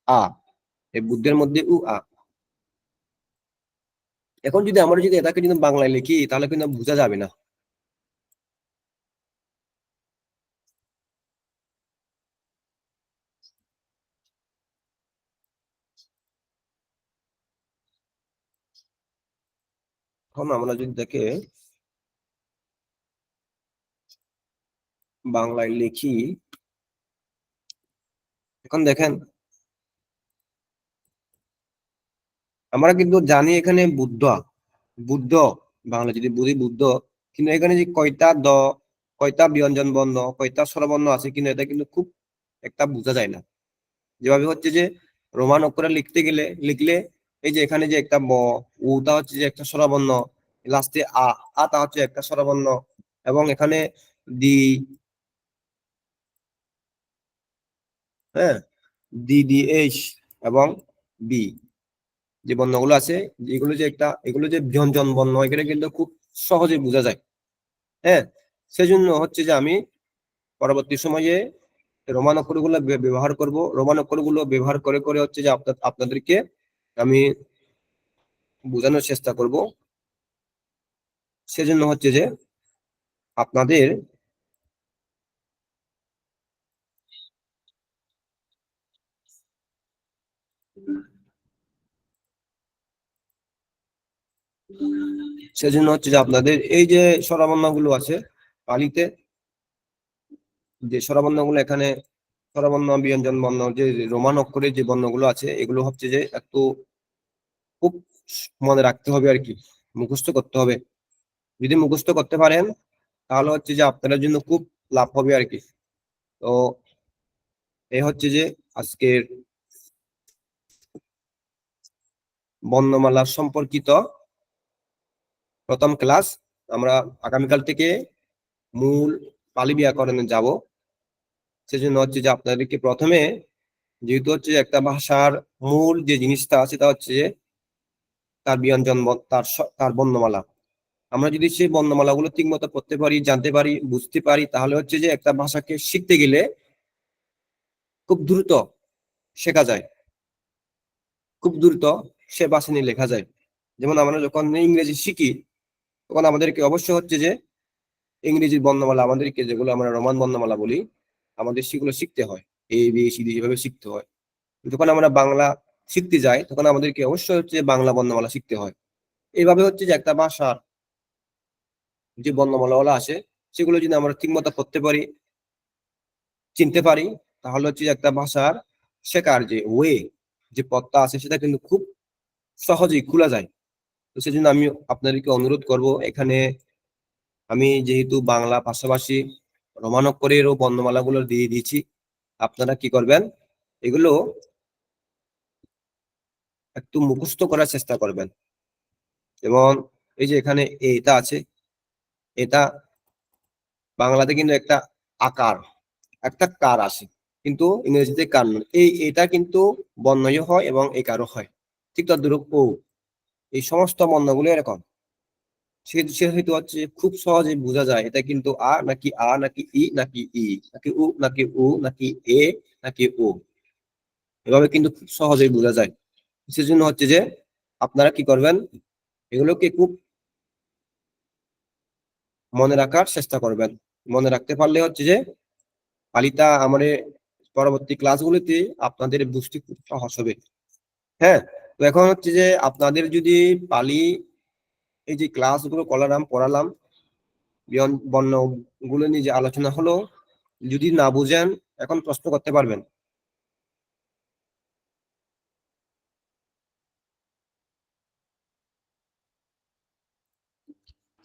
আ, এই বুদ্ধের মধ্যে উ, আ। এখন যদি আমরা যদি এটাকে যদি বাংলায় লিখি তাহলে কিন্তু বোঝা যাবে না। এখন আমরা যদি দেখে বাংলায় লিখি, এখন দেখেন আমরা কিন্তু জানি এখানে বুদ্ধ, বুদ্ধ বাংলা যদি বুঝি বুদ্ধ, কিন্তু এখানে যে কয়টা ব্যঞ্জন বর্ণ, কয়টা স্বরবর্ণ আছে, কিন্তু এটা কিন্তু খুব একটা বোঝা যায় না। যেভাবে হচ্ছে যে রোমান অক্ষরে লিখতে গেলে লিখলে এই যে এখানে যে একটা ব, উটা হচ্ছে যে একটা স্বরবর্ণ, লাস্টে আটা হচ্ছে একটা স্বরবর্ণ, এবং এখানে দি, হ্যাঁ, এইচ এবং বি যে বর্ণগুলো আছে, এগুলো যে ব্যঞ্জন বর্ণ, এখানে কিন্তু খুব সহজে বোঝা যায়। হ্যাঁ, সেজন্য হচ্ছে যে আমি পরবর্তী সময়ে রোমান অক্ষরগুলো ব্যবহার করব। রোমান অক্ষরগুলো ব্যবহার করে করে হচ্ছে যে আপনাদেরকে আমি বোঝানোর চেষ্টা করব। সেজন্য হচ্ছে যে আপনাদের সেজন্য হচ্ছে যে আপনাদের এই যে স্বরবর্ণগুলো আছে পালিতে, যে স্বরবর্ণগুলো এখানে স্বরবর্ণ, ব্যঞ্জন বর্ণ, যে রোমান অক্ষরের যে বর্ণগুলো আছে, এগুলো হচ্ছে যে একটু খুব মনে রাখতে হবে আর কি, মুখস্থ করতে হবে। যদি মুখস্থ করতে পারেন তাহলে হচ্ছে যে আপনাদের জন্য খুব লাভ হবে আর কি। তো এই হচ্ছে যে আজকের বর্ণমালা সম্পর্কিত প্রথম ক্লাস। আমরা আগামীকাল থেকে মূল পালি ব্যাকরণে যাব। সেজন্য হচ্ছে যে আপনাদেরকে প্রথমে, যেহেতু হচ্ছে যে একটা ভাষার মূল যে জিনিসটা সেটা হচ্ছে যে তার ব্যঞ্জন, তার বর্ণমালা। আমরা যদি সেই বর্ণমালাগুলো ঠিক মতো পড়তে পারি, জানতে পারি, বুঝতে পারি, তাহলে হচ্ছে যে একটা ভাষাকে শিখতে গেলে খুব দ্রুত শেখা যায়, খুব দ্রুত সে ভাষা নিয়ে লেখা যায়। যেমন আমরা যখন ইংরেজি শিখি, তখন আমাদেরকে অবশ্যই হচ্ছে যে ইংরেজির বর্ণমালা, আমাদেরকে যেগুলো আমরা রোমান বর্ণমালা বলি, আমাদের সেগুলো শিখতে হয়, এ বি সি ডি এভাবে শিখতে হয়। যখন আমরা বাংলা শিখতে যাই, তখন আমাদেরকে অবশ্যই হচ্ছে বাংলা বর্ণমালা শিখতে হয়। এইভাবে হচ্ছে যে একটা ভাষার যে বর্ণমালাগুলো আসে, সেগুলো যদি আমরা ঠিক মতো পড়তে পারি, চিনতে পারি, তাহলে হচ্ছে যে একটা ভাষার শেখার যে যে পথটা আছে, সেটা কিন্তু খুব সহজেই খোলা যায়। তো সেজন্য আমি আপনাদেরকে অনুরোধ করব, এখানে আমি যেহেতু বাংলা পাশাপাশি রোমান অক্ষরেরও বর্ণমালাগুলো দিয়ে দিয়েছি, আপনারা কি করবেন, এগুলো একটু মুখস্থ করার চেষ্টা করবেন। যেমন এই যে এখানে এটা আছে, এটা বাংলাতে কিন্তু একটা আকার, একটা কার আসে, কিন্তু ইংরেজিতে কার নয়। এটা কিন্তু বর্ণয় হয় এবং একারও হয়। ঠিক তদ্রূপ ও, এই সমস্ত বর্ণগুলো এরকম। সেহেতু হচ্ছে খুব সহজে বোঝা যায় এটা কিন্তু নাকি নাকি ই নাকি নাকি উ নাকি উ নাকি এ নাকি ও, এভাবে কিন্তু খুব সহজেই বোঝা যায়। সেজন্য হচ্ছে যে আপনারা কি করবেন, এগুলোকে খুব মনে রাখার চেষ্টা করবেন। মনে রাখতে পারলে হচ্ছে যে পালিতা আমাদের পরবর্তী ক্লাসগুলিতে আপনাদের বুঝতে খুব সহজ হবে। হ্যাঁ, তো এখন হচ্ছে যে আপনাদের যদি পালি এই যে ক্লাসগুলো পড়ালাম, বর্ণগুলো নিয়ে যে আলোচনা হলো, যদি না বুঝেন এখন প্রশ্ন করতে পারবেন।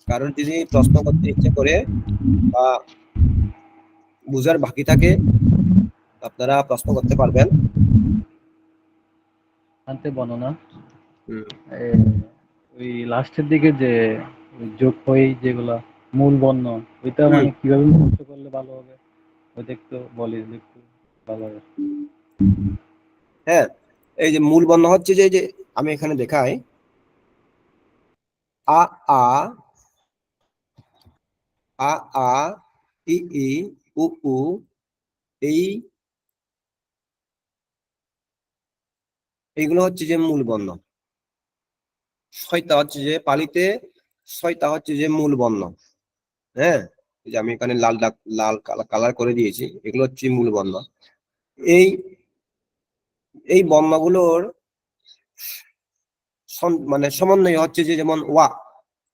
কারণ যদি প্রশ্ন করতে ইচ্ছে করে বা বুঝার বাকি থাকে, আপনারা প্রশ্ন করতে পারবেন। আনতে বর্ণনা হুম, ওই লাস্টের দিকে যে ওই যোগ হয়ে যেগুলা মূল বর্ণ, ওইটা হুম। মানে কিভাবে মুখস্থ করলে ভালো হবে, ওইটা একটু বলি একটু ভালো হবে। হ্যাঁ, এই যে মূল বর্ণ হচ্ছে যে আমি এখানে দেখাই, আ আ আ আ ই ই উ উ, এইগুলো হচ্ছে যে মূল বর্ণ। ছয়টা হচ্ছে যে পালিতে, ছয়টা হচ্ছে যে মূল বর্ণ। হ্যাঁ, এই যে আমি এখানে লাল কালার করে দিয়েছি, এগুলো হচ্ছে মূল বর্ণ। এই এই বর্ণগুলোর মানে সমন্বয় হচ্ছে যে, যেমন ওয়া,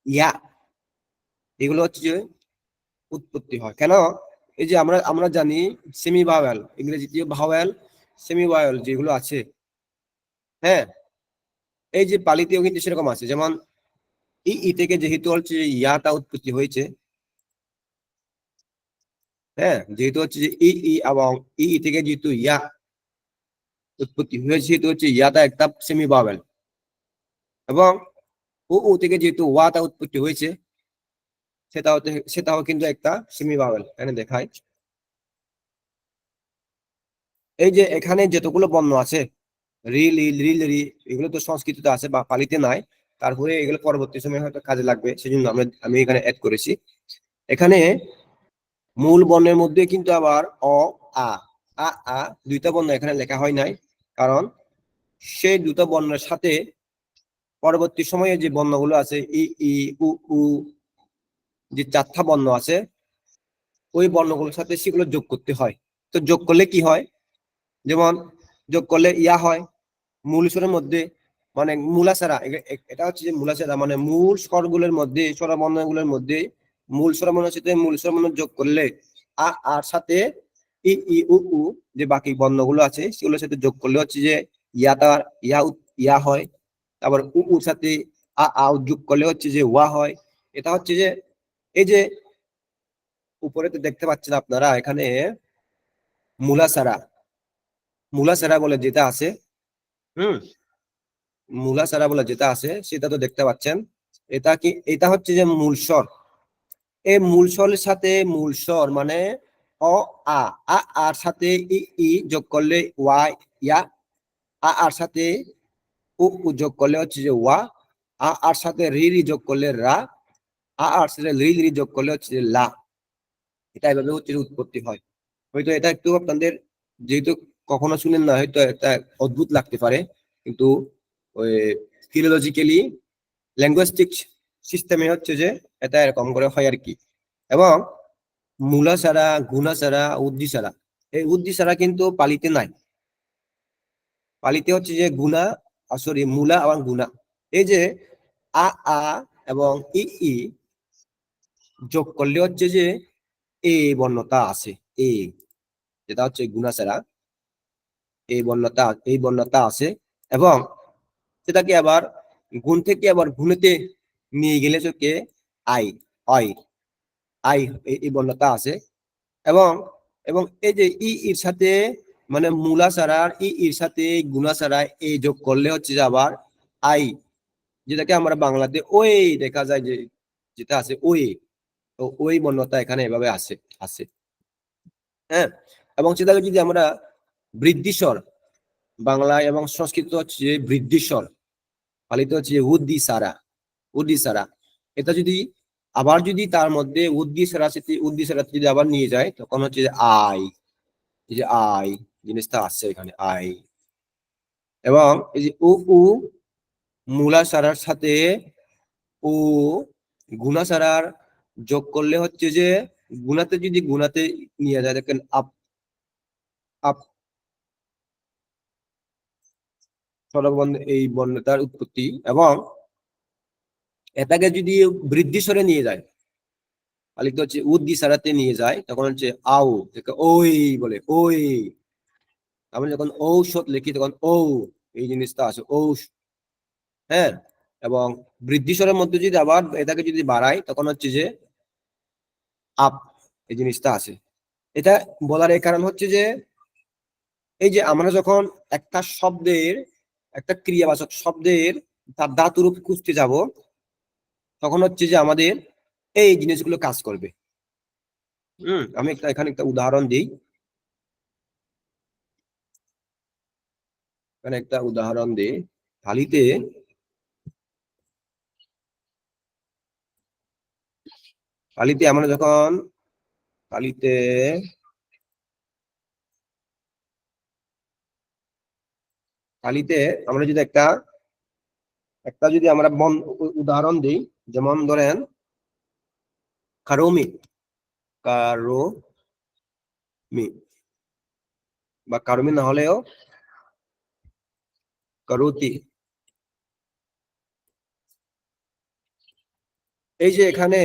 ইয়া, এগুলো হচ্ছে যে উৎপত্তি হয় কেন। এই যে আমরা জানি সেমি ভাওয়েল, ইংরেজিতে ভাওয়েল, সেমি ভাওয়েল যেগুলো আছে, হ্যাঁ, এই যে পালিতেও কিন্তু সেরকম আছে। যেমন ই থেকে যেহেতু হচ্ছে ইয়াটা উৎপত্তি হয়েছে, হ্যাঁ, যেহেতু হচ্ছে যে এবং থেকে যেহেতু ইয়া উৎপত্তি হয়েছে, সেহেতু হচ্ছে ইয়াটা একটা সেমি ভাওয়েল। এবং ও থেকে যেহেতু ওয়াটা উৎপত্তি হয়েছে, সেটাও কিন্তু একটা সেমি ভাওয়েল, এখানে দেখায়। এই যে এখানে যতগুলো বর্ণ আছে, রি লি রি রি, এগুলো তো সংস্কৃতিতে আছে বা পালিতে নাই, তারপরে এগুলো পরবর্তী সময় হয়তো কাজে লাগবে, সেজন্য আমি এখানে অ্যাড করেছি। এখানে মূল বর্ণের মধ্যে কিন্তু আবার অ আ আ আ দুইটা বর্ণ এখানে লেখা হয় নাই, কারণ সেই দুটো বর্ণের সাথে পরবর্তী সময়ে যে বর্ণগুলো আছে ই ই উ উ, যে চারটা বর্ণ আছে, ওই বর্ণগুলোর সাথে সেগুলো যোগ করতে হয়। তো যোগ করলে কি হয়, যেমন যোগ করলে ইয়া হয় মূল স্বরের মধ্যে, মানে মূলাসারা, এটা হচ্ছে যে মূলাসারা, মানে মূল স্বরগুলোর মধ্যে, স্বরবর্ণগুলোর মধ্যে মূল স্বরবর্ণের সাথে মূল স্বরবর্ণ যোগ করলে আর সাথে ই ই উ উ যে বাকি বর্ণগুলো আছে সেগুলোর সাথে যোগ করলে হচ্ছে যে ইয়া হয়। তারপর উর সাথে আ যোগ করলে হচ্ছে যে ওয়া হয়। এটা হচ্ছে যে এই যে উপরে তো দেখতে পাচ্ছেন আপনারা, এখানে মূলাসারা, মূলাসারা বলে যেটা আছে, হুম, মূলাসারা বলে যেটা আছে সেটা তো দেখতে পাচ্ছেন। এটা হচ্ছে যে মূল স্বর। এই মূল স্বরের সাথে মূল স্বর মানে অ আ আর সাথে ই যোগ করলে ওয়া ইয়া, আর সাথে উ যোগ করলে হচ্ছে যে ওয়া, আর সাথে রি যোগ করলে রা, আর সাথে রি যোগ করলে হচ্ছে যে লা। এটা এভাবে হচ্ছে যে উৎপত্তি হয়। হয়তো এটা একটু আপনাদের যেহেতু কখনো শুনেন না, হয়তো একটা অদ্ভুত লাগতে পারে, কিন্তু ওই ফিলোলজিক্যালি ল্যাঙ্গুয়েস্টিক সিস্টেমে হচ্ছে যে এটা এরকম করে হয় আর কি। এবং মূলা ছাড়া, গুণা ছাড়া, উদ্ধি ছাড়া, এই উদ্ধি ছাড়া কিন্তু পালিতে নাই। পালিতে হচ্ছে যে গুণা, সরি মূলা এবং গুণা। এই যে আ আ এবং ই যোগ করলে হচ্ছে যে এ বর্ণতা আছে, এ, যেটা হচ্ছে গুণা ছাড়া এই বর্ণতা আছে। এবং সেটাকে আবার গুণ থেকে আবার গুণেতে নিয়ে গেলে চোখে আই, আই আই এই বর্ণতা আছে। এবং এবং এই যে এর সাথে মানে মূলা ছাড়ার এর সাথে গুণা ছাড়া এই যোগ করলে হচ্ছে যে আবার আই, যেটাকে আমরা বাংলাতে ওই দেখা যায় যে যেটা আছে ওই, তো ওই বর্ণতা এখানে এভাবে আছে। হ্যাঁ, এবং সেটাকে যদি আমরা বৃদ্ধিস্বর, বাংলা এবং সংস্কৃত হচ্ছে যে বৃদ্ধিস্বর, পালিত হচ্ছে যে উদ্দি সারা। এটা যদি আবার যদি তার মধ্যে উদ্দি সারা যদি আবার নিয়ে যায়, তখন হচ্ছে যে আই, এই যে আই জিনিসটা আসছে এখানে আই। এবং এই যে উ মূলা সারার সাথে ও গুণা সারার যোগ করলে হচ্ছে যে গুণাতে নিয়ে যায়, দেখেন আপ আপ স্বরবর্ণ, এই বর্ণতার উৎপত্তি। এবং এটাকে যদি বৃদ্ধিস্বরে নিয়ে যায়, পালিত হচ্ছে উদ্দি সারাতে নিয়ে যায়, তখন হচ্ছে আও থেকে ওই বলে ওই। আমরা যখন ঔষধ লিখি তখন এই জিনিসটা আছে হ্যাঁ। এবং বৃদ্ধিস্বরের মধ্যে যদি আবার এটাকে যদি বাড়াই, তখন হচ্ছে যে আপ, এই জিনিসটা আছে। এটা বলার এই কারণ হচ্ছে যে এই যে আমরা যখন একটা ক্রিয়াবাচক শব্দের তার ধাতুরূপ খুঁজতে যাব, তখন হচ্ছে যে আমাদের এই জিনিসগুলো কাজ করবে। আমি এখানে একটা উদাহরণ দিই, থালিতে আমরা যখন থালিতে আমরা যদি একটা যদি আমরা উদাহরণ দিই, যেমন ধরেন কারোমি, কারোমি বা কারোমি না হলেও করুতি। এই যে এখানে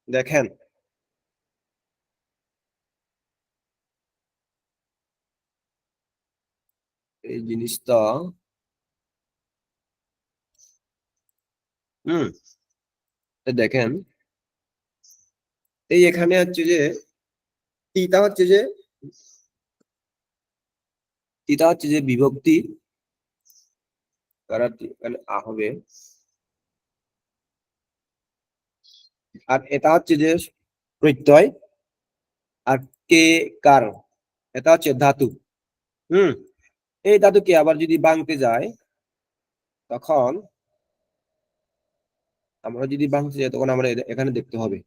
দেখেন এই জিনিসটা, দেখেন এই এখানে হচ্ছে যে টিটা হচ্ছে যে বিভক্তি, এখানে আ হবে আর এটা হচ্ছে যে প্রত্যয়, আর কে কার, এটা হচ্ছে ধাতু। এই ধাতুকে আবার যদি ভাঙতে যায়, তখন তখন আমরা এখানে দেখতে হবে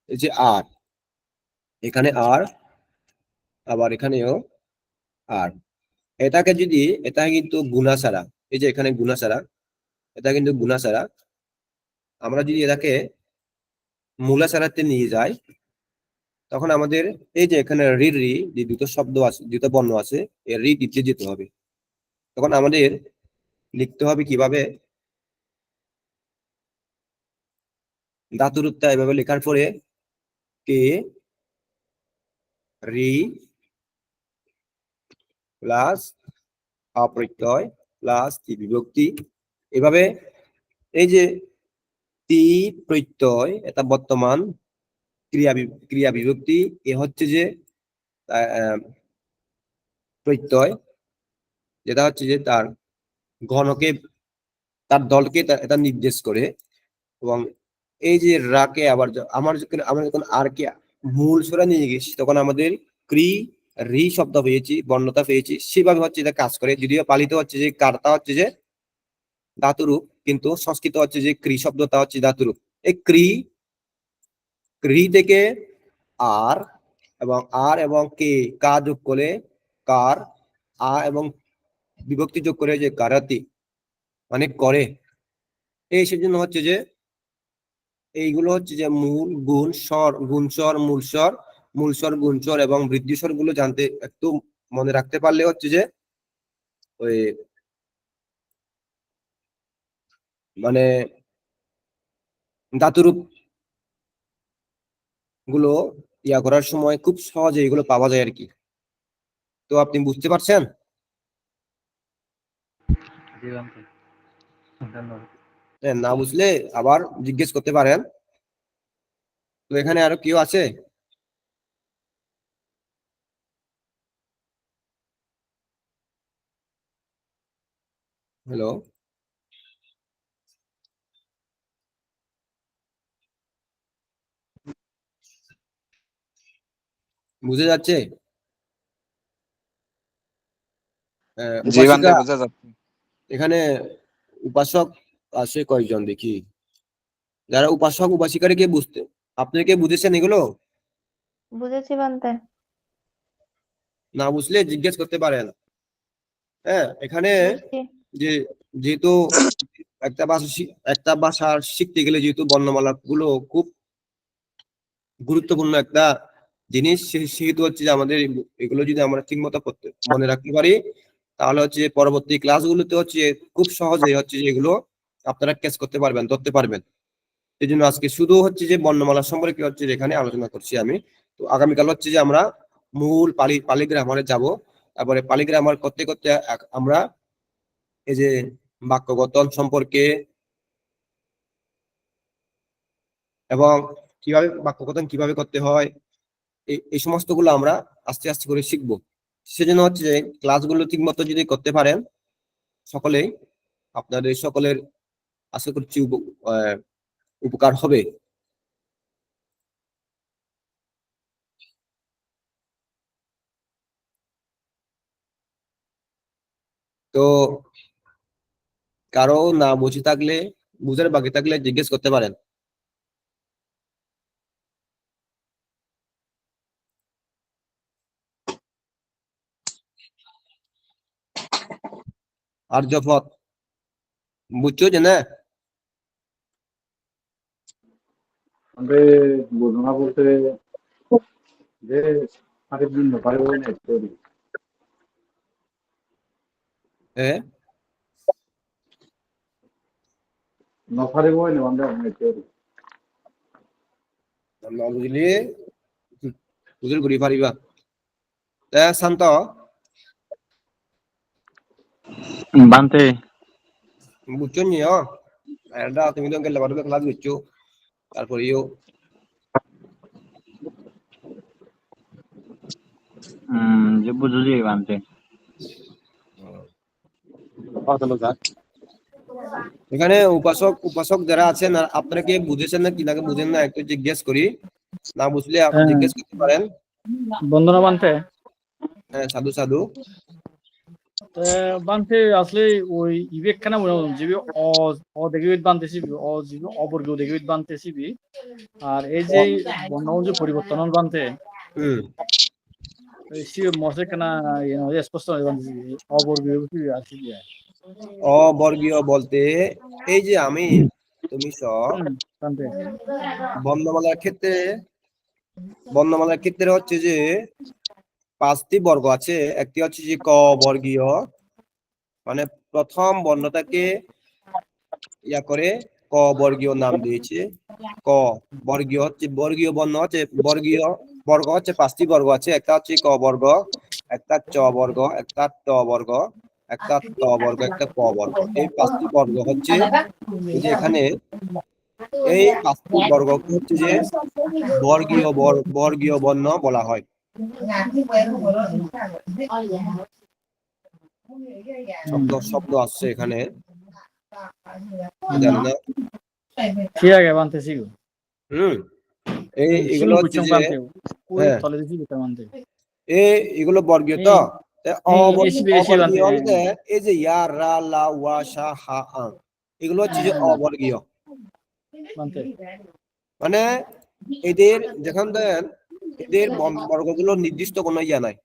এই যে আর, এখানে আর, আবার এখানেও আর। এটাকে যদি, এটা কিন্তু গুণা ছাড়া, এই যে এখানে গুণা ছাড়া, এটা কিন্তু গুণা ছাড়া, আমরা যদি এটাকে মূলা ছাড়াতে নিয়ে যাই, তখন আমাদের এই যে এখানে রি রি যে দুটো শব্দ আছে, দুটো বর্ণ আছে, এই রি দিতে যেতে হবে। তখন আমাদের লিখতে হবে কিভাবে, ধাতু রূপটা এভাবে লেখার পরে কে রি প্লাস অপ্রত্যয় প্লাস তি বিভক্তি, এভাবে এই যে তি প্রত্যয়, এটা বর্তমান ক্রিয়া বিভক্তি, এ হচ্ছে যে প্রত্যয়, যেটা হচ্ছে যে তার ঘনকে, তার দলকে এটা নির্দেশ করে। এবং এই যে রাকে আবার আমরা যখন আর কে মূল স্বরে নিয়ে গেছি, তখন আমাদের ক্রি রি শব্দ পেয়েছি, বর্ণতা পেয়েছি, সেভাবে হচ্ছে এটা কাজ করে। যদিও পালিত হচ্ছে যে কারটা হচ্ছে যে ধাতুরূপ, কিন্তু সংস্কৃত হচ্ছে যে ক্রি শব্দটা হচ্ছে ধাতুরূপ। এই ক্রি থেকে আর, এবং কে কা যোগ করে কার, এবং বিভক্তি যোগ করে যে কারাতি, মানে করে। এই সেজন্য হচ্ছে যে এইগুলো হচ্ছে যে মূল, গুণ, স্বর, গুণস্বর, মূলস্বর, গুণস্বর এবং বৃদ্ধিস্বর গুলো জানতে একটু মনে রাখতে পারলে হচ্ছে যে ওই মানে ধাতুরূপ গুলো ইয়া করার সময় খুব সহজে এগুলো পাওয়া যায় আর কি। তো আপনি বুঝতে পারছেন? জি বান্তে, ধন্যবাদ। হ্যাঁ, না বুঝলে আবার জিজ্ঞেস করতে পারেন। তো এখানে আরো কেউ আছে? হ্যালো, বুঝে যাচ্ছে? জি উপাসিকা, বান্দে বোঝা যাচ্ছে। এখানে উপাসক আছে কয়জন দেখি? যারা উপাসক উপাসিকারে কে বুঝতে, আপনি কে বুঝেছেন এগুলো? বুঝেছি বান্তে। না বুঝলে জিজ্ঞেস করতে পারেন। হ্যাঁ, এখানে বুঝছি। যে যেহেতু একটা ভাষা শিখতে গেলে যেহেতু বর্ণমালা গুলো খুব গুরুত্বপূর্ণ একটা জিনিস, সেহেতু হচ্ছে যে আমাদের এগুলো যদি আমরা ঠিক মতো মনে রাখতে পারি, তাহলে হচ্ছে যে পরবর্তী ক্লাসগুলোতে হচ্ছে খুব সহজেই হচ্ছে যে এগুলো আপনারা ক্যাচ করতে পারবেন, ধরতে পারবেন। এই জন্য আজকে শুধু হচ্ছে যে বর্ণমালা সম্পর্কে হচ্ছে যে এখানে আলোচনা করছি আমি। তো আগামীকাল হচ্ছে যে আমরা মূল পালি গ্রামারে যাব। তারপরে পালি গ্রামার করতে করতে আমরা এই যে বাক্য গঠন সম্পর্কে এবং কিভাবে বাক্য গঠন কিভাবে করতে হয়, এই সমস্ত গুলো আমরা আস্তে আস্তে করে শিখবো। সেজন্য হচ্ছে যে ক্লাসগুলো ঠিক মতো যদি করতে পারেন সকলেই, আপনাদের সকলের আশা করছি উপকার হবে। তো কারো না বুঝে থাকলে, বুঝার বাকি থাকলে জিজ্ঞেস করতে পারেন। আর্যপথ বুঝছো যে না? আমরা বোঝনা বলতে যে আরেক দিন পারে বই না স্টোরি হ্যাঁ, নফারে বই না আমরা স্টোরি না বুঝলে বুঝলে ঘুরি পারিবা। শান্ত, বান্তে বুঝছো নি? এটা তুমি তো গেলে পারবে ক্লাস বুঝছো, তারপরেও যে বুঝুছি বান্তে। কত লোক এখানে উপাসক যারা আছেন আপনারা কি বুঝেছেন না কি নাকি বুঝেন না একটু জিজ্ঞেস করি, না বুঝলে আপনি হ্যাঁ। জিজ্ঞেস করতে পারেন। বন্দনা বানতে হ্যাঁ, সাধু সাধু। বানতে আসলে ওই ইবেক খানা জিবি অ দেখিবিত বানতেছি অ জিবি অবর্গ দেখিবিত বানতেছি আর এই যে বর্ণ যে পরিবর্তন বানতে হুম। সি মশে কানা স্পষ্ট বানতেছি অবর্গ আসি অবর্গীয় বলতে এই যে আমি তুমি স বানতে বর্ণমালার ক্ষেত্রে হচ্ছে যে 5টি বর্গ আছে। একটি হচ্ছে যে ক বর্গীয়, মানে প্রথম বর্ণটাকে ইয়া করে ক বর্গীয় নাম দিয়েছে। ক বর্গীয় হচ্ছে বর্গীয় বর্ণ হচ্ছে বর্গ হচ্ছে 5টি বর্গ আছে। একটা হচ্ছে ক বর্গ, একটা চ বর্গ, একটা ট বর্গ, একটা ত বর্গ, একটা প বর্গ। এই 5টি বর্গ হচ্ছে এই যে এখানে এই 5টি বর্গকে হচ্ছে যে বর্গীয় বর্ণ বলা হয়। শব্দ আসছে এখানে, জানি না। ঠিক আছে বানতেছি হুম। এগুলো হচ্ছে যে বানতে ওই হ্যাঁ তলে দিছি বানতে এগুলো বর্গীয় তো। এসি বানতে অবর্গীয় বলতে এই যে ইয়া রা লা ওয়া শা হা আং, এগুলো হচ্ছে যে অবর্গীয়। বানতে মানে এদের যখন দেন এদের বর্গগুলো নির্দিষ্ট কোনো ইয়া নাই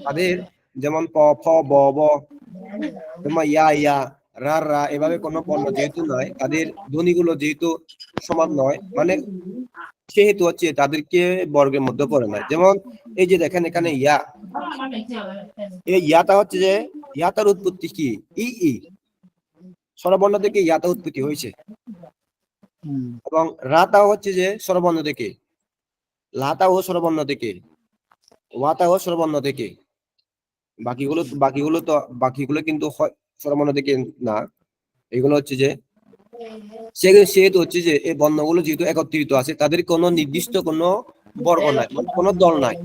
তাদের, যেমন প ফ ব ব, যেমন ইয়া ইয়া রা রা, এভাবে কোনো বর্ণ যেহেতু নাই, তাদের ধ্বনিগুলো যেহেতু সমান নয়, মানে সেহেতু হচ্ছে তাদেরকে বর্গের মধ্যে পড়ে না। যেমন এই যে দেখেন এখানে ইয়া, এই ইয়াটা হচ্ছে যে ইয়াটার উৎপত্তি কি ই ই স্বরবর্ণ থেকে ইয়াটা উৎপত্তি হয়েছে, এবং রাটাও হচ্ছে যে স্বরবর্ণ থেকে, লাটাও স্বরবর্ণ থেকে, ওয়াটাও স্বরবর্ণ থেকে। বাকিগুলো কিন্তু স্বরবর্ণ থেকে না। এগুলো হচ্ছে যে সেহেতু হচ্ছে যে এই বর্ণগুলো যেহেতু একত্রিত আছে, তাদের কোনো নির্দিষ্ট কোনো বর্গ নাই, মানে কোনো দল নাই।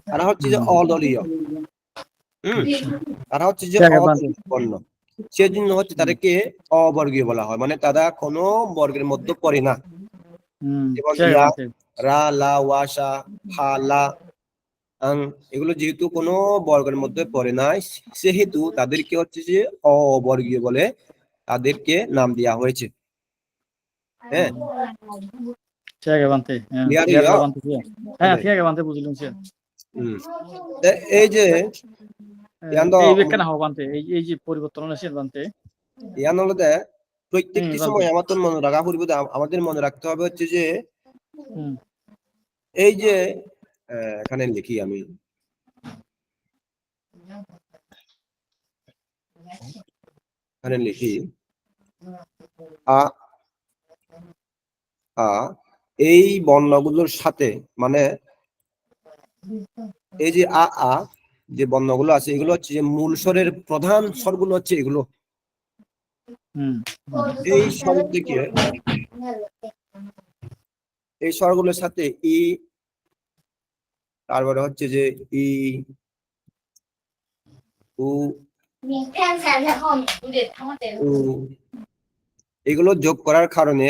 তারা হচ্ছে যে অদলীয়। তারা হচ্ছে যে অদলীয় বর্ণ, সেজন্য হচ্ছে তাদেরকে অবর্গীয় বলা হয়, মানে তারা কোনো বর্গের মধ্যে পড়ে না। যেমন ইয়া, রা, লা, ওয়া, শা, হা, লা, আং, এগুলো যেহেতু কোনো বর্গের মধ্যে পড়ে না, সেহেতু তাদেরকে হচ্ছে যে অবর্গীয় বলে তাদেরকে নাম দেওয়া হয়েছে। হ্যাঁ, ঠিক আছে বানতে ক্লিয়ার ক্লিয়ার হইয়া? বানতে হ্যাঁ ঠিক আছে বানতে বুঝলাম এই যে এই বেকানা হও বানতে এই যে পরিবর্তন আছে বানতে ইয়ান হলে প্রত্যেকটি সময় আমাদের মনে রাখা পূর্বে আমাদের মনে রাখতে হবে হচ্ছে যে এই যে এখানে লিখি আমি, এখানে লিখি আ আ এই বর্ণগুলোর সাথে, মানে এই যে আ আ যে বর্ণগুলো আছে এগুলো হচ্ছে যে মূল স্বরের প্রধান স্বরগুলো হচ্ছে এগুলো। এই স্বর থেকে এই স্বরগুলোর সাথে ই, তারপরে হচ্ছে যে ই, উ, উ, এগুলো যোগ করার কারণে,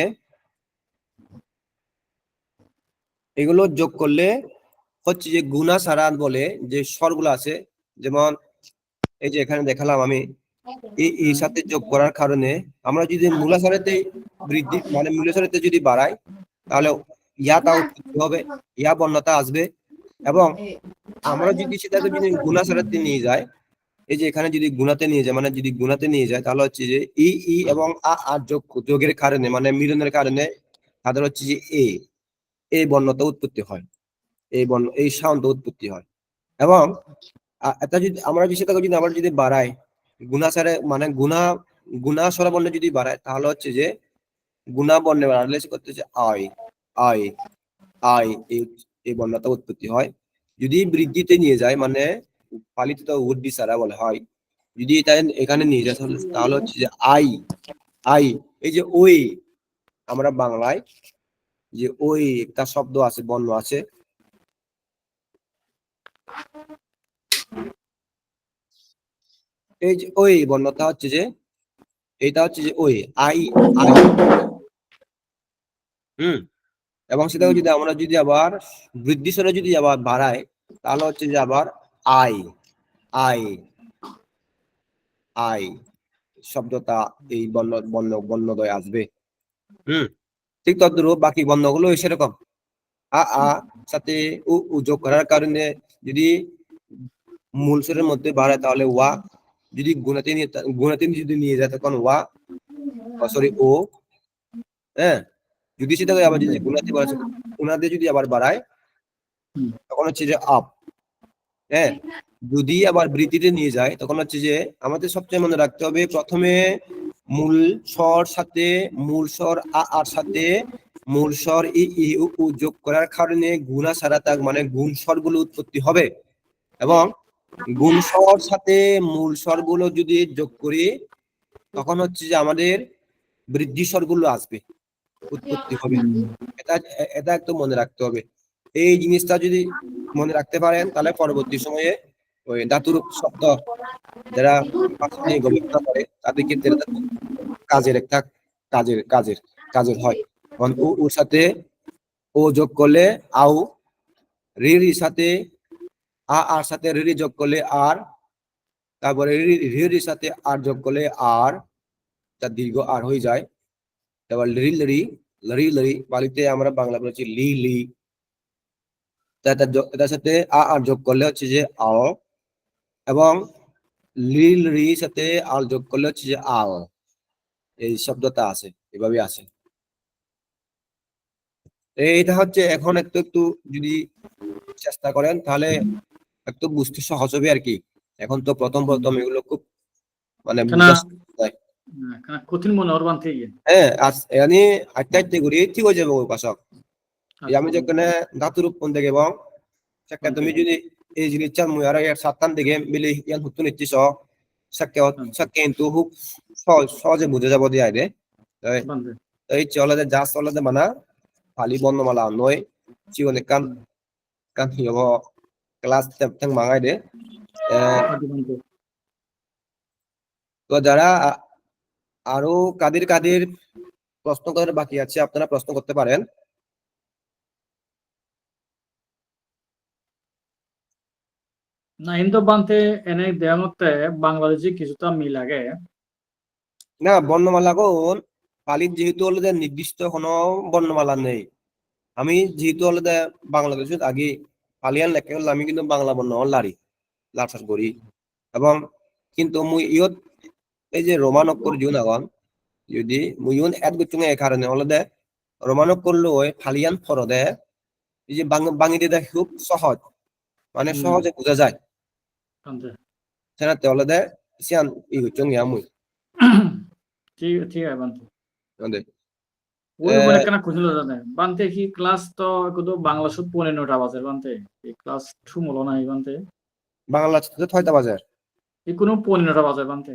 এগুলো যোগ করলে হচ্ছে যে গুণা সারা বলে যে স্বরগুলো আছে, যেমন এই যে এখানে দেখালাম আমি, এই সাথে যোগ করার কারণে আমরা যদি মূলাসারেতে বৃদ্ধি, মানে মূলাসারেতে যদি বাড়াই, তাহলে ইয়াটা উৎপত্তি হবে, ইয়া বর্ণতা আসবে। এবং আমরা যদি সেটাকে যদি গুণাসারাতে নিয়ে যাই, এই যে এখানে যদি গুণাতে নিয়ে যায়, মানে যদি গুণাতে নিয়ে যায়, তাহলে হচ্ছে যে ই এবং আ যোগের কারণে, মানে মিলনের কারণে তাদের হচ্ছে যে এই বর্ণতা উৎপত্তি হয়, এই সাউন্ড উৎপত্তি হয়। এবং এটা যদি আমরা সেটাকে যদি আমরা যদি বাড়াই, গুণাসারে মানে গুণা স্বরবর্ণে যদি বাড়ায়, তাহলে হচ্ছে যে গুণা বর্ণে বাড়ালে সে করতে হচ্ছে আই আই আই, এই বর্ণতা উৎপত্তি হয়। যদি বৃদ্ধিতে নিয়ে যায়, মানে পালিত উদ্দি সারা বলে হয়, যদি এটা এখানে নিয়ে যায় তাহলে হচ্ছে যে আই আই, এই যে ওই আমরা বাংলায় যে ওই একটা শব্দ আছে, বর্ণ আছে, এই যে ওই বর্ণতা হচ্ছে যে এটা হচ্ছে যে ওই আই আই এবং সেটাকে যদি আমরা যদি আবার বৃদ্ধি স্বরে যদি আবার বাড়াই তাহলে হচ্ছে যে আবার আই আই আই শব্দটা এই বর্ণদ্বয় আসবে। ঠিক তদ্রূপ বাকি বর্ণগুলো সেরকম আ সাথে উ যোগ করার কারণে যদি মূল স্বরের মধ্যে বাড়ায় তাহলে ওয়া, যদি গুণাতে যদি নিয়ে যায় তখন ওয়া সরি ও, হ্যাঁ যদি সেটাকে আবার যদি গুণাতে যদি আবার বাড়ায় তখন হচ্ছে যে আপ, হ্যাঁ যদি আবার বৃদ্ধিতে নিয়ে যায় তখন হচ্ছে যে আমাদের সবচেয়ে মনে রাখতে হবে প্রথমে মূল স্বর সাথে মূল স্বর আর সাথে মূল স্বর ই উ যোগ করার কারণে গুণা সারাতাক মানে গুণ স্বরগুলো উৎপত্তি হবে এবং গুণ স্বর সাথে মূল স্বরগুলো যদি যোগ করি তখন হচ্ছে যে আমাদের বৃদ্ধি স্বরগুলো আসবে, উৎপত্তি হবে। এটা একটু মনে রাখতে হবে। এই জিনিসটা যদি মনে রাখতে পারেন তাহলে পরবর্তী সময়ে ওই ধাতুরূপ শব্দ যারা ভাষা নিয়ে গবেষণা করে তাদের ক্ষেত্রে এটা খুব কাজের হয়। কারণ ওর সাথে ও যোগ করলে আউ, রির সাথে আর সাথে রি যোগ করলে আর, তারপরে রির সাথে আর যোগ করলে আর, তার দীর্ঘ আর হয়ে যায়। তারপর লরি বালিতে আমরা বাংলা বলেছি লি লি, এটার সাথে আর যোগ করলে হচ্ছে যে আও এবং লিল রি সাথে আল যোগ করলে হচ্ছে যে আল, এই শব্দটা আছে এভাবে আছে। এইটা হচ্ছে এখন একটু যদি চেষ্টা করেন তাহলে একটু বুঝতে সহজ হবে আর কি। এখন তো প্রথম এগুলো খুব মানে কঠিন মনে হওয়ার বানতে গিয়ে হ্যাঁ এনে আটটা করি ঠিক হয়ে যাবে ওই পাশক। আমি যেখানে ধাতুর উপন্দে এবং সেটা তুমি যদি এই জিনিসটা মুই আর এর সাতটান দিকে মিলি ইয়ান হুতু নিচ্ছিস সেটা কিন্তু খুব সহজে বুঝে যাব দিয়ে আইরে এই চলে যা চলে মানা খালি বর্ণমালা নয় জীবনে কান হিয়ব ক্লাস তেম মাঙাই দে। তো যারা আরো কাদের প্রশ্ন করার বাকি আছে আপনারা প্রশ্ন করতে পারেন। না হিন্দু বানতে এনে দেওয়ার মধ্যে বাংলাদেশি কিছুটা মিল লাগে না বর্ণমালা কোন পালিত যেহেতু হলো যে নির্দিষ্ট কোনো বর্ণমালা নেই। আমি যেহেতু হলো যে বাংলাদেশের আগে পালিয়ান লেখা হলে আমি কিন্তু বাংলা বর্ণ লাচার করি এবং কিন্তু মুই ইয়ত এই যে রোমান অক্ষর জুন আগন যদি মুই ইউন এড গুচুং এই কারণে হলো যে রোমান অক্ষর লই ফালিয়ান ফরদে এই যে বাঙিতে খুব সহজ মানে সহজে বোঝা যায় সেনাতে হলো যে সিয়ান ই গুচুং ইয়া মুই ঠিক আছে বানতে ওদের ওই বলে কেন খুঁজলো জানে বানতে কি ক্লাস তো কত বাংলা সব 15টা বাজে বানতে এই ক্লাস 2 মলো না বানতে বাংলা ছয়টা বাজার এই কোনো 15টা বাজে বানতে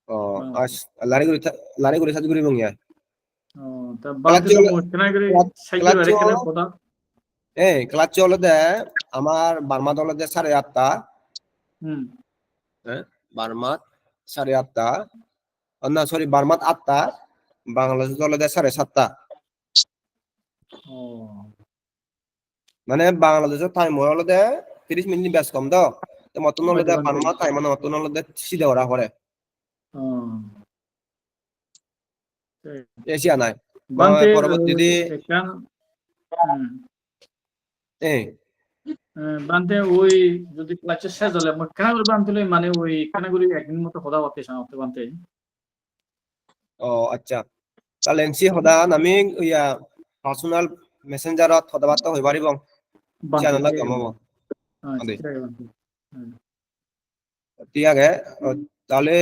ও আস লারি করে সাথে করে বঙ্গিয়া ও তা বানতে তো কেন করে সাইকেল বারে কেন কথা ক্লাস চলে দে আমার বার্মা দলে দে 8:30 বার্মাত 8:30 না সরি বার্মাত 8টা বাংলাদেশ দলে দে 7:30 মানে বাংলাদেশের টাইম হলো দে 30 মিনিট বেশ কম দাও তো মতন হলো দে বার্মা টাইম মানে মতন হলো দে সিধা ওরা করে এশিয়া নাই পরবর্তীতে বানতে ওই যদি ক্লাসে শেষ হলে কেন করে বানতে মানে ওই কেন করে একদিন মতো কথা বলতে সামনে বানতে ও আচ্ছা তাহলে এনসি হদান আমি ইয়া পার্সোনাল মেসেঞ্জারত কথাবার্তা হই পারিব চ্যানেলত কমাব ঠিক আছে। তাহলে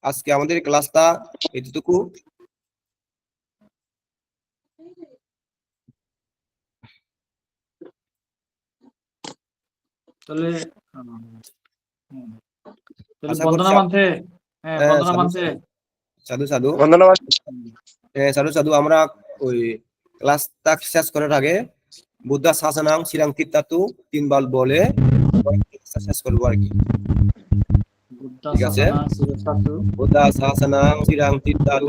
আজকে আমাদের ক্লাসটা এতটুকু। তাহলে বন্দনা মানতে বন্দনা মানতে সাধু সাধু আমরা ওই ক্লাসটা শেষ করার আগে বুদ্ধা শাসনাং শ্রীরাং তীর্থাতু 3 বার বলে শেষ করবো আর কি। ঠিক আছে বুদ্ধা শাসনাং চিরাং চিত্তাতু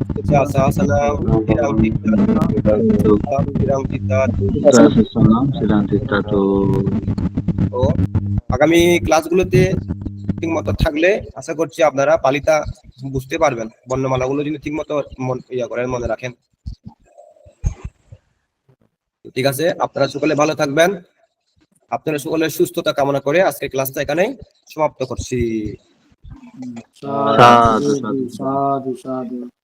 বুদ্ধা শাসনাং চিরাং চিত্তাতু চিরাং চিত্তাতু তো আগামী ক্লাসগুলোতে ঠিকমতো থাকলে আশা করছি আপনারা পালিতা বুঝতে পারবেন বর্ণমালাগুলো যদি ঠিকমতো মনে রাখেন ঠিক আছে আপনারা সকলে ভালো থাকবেন আপনারা সকলের সুস্থতা কামনা করে আজকে ক্লাসটা এখানেই সমাপ্ত করছি সাধু সাধু সাধু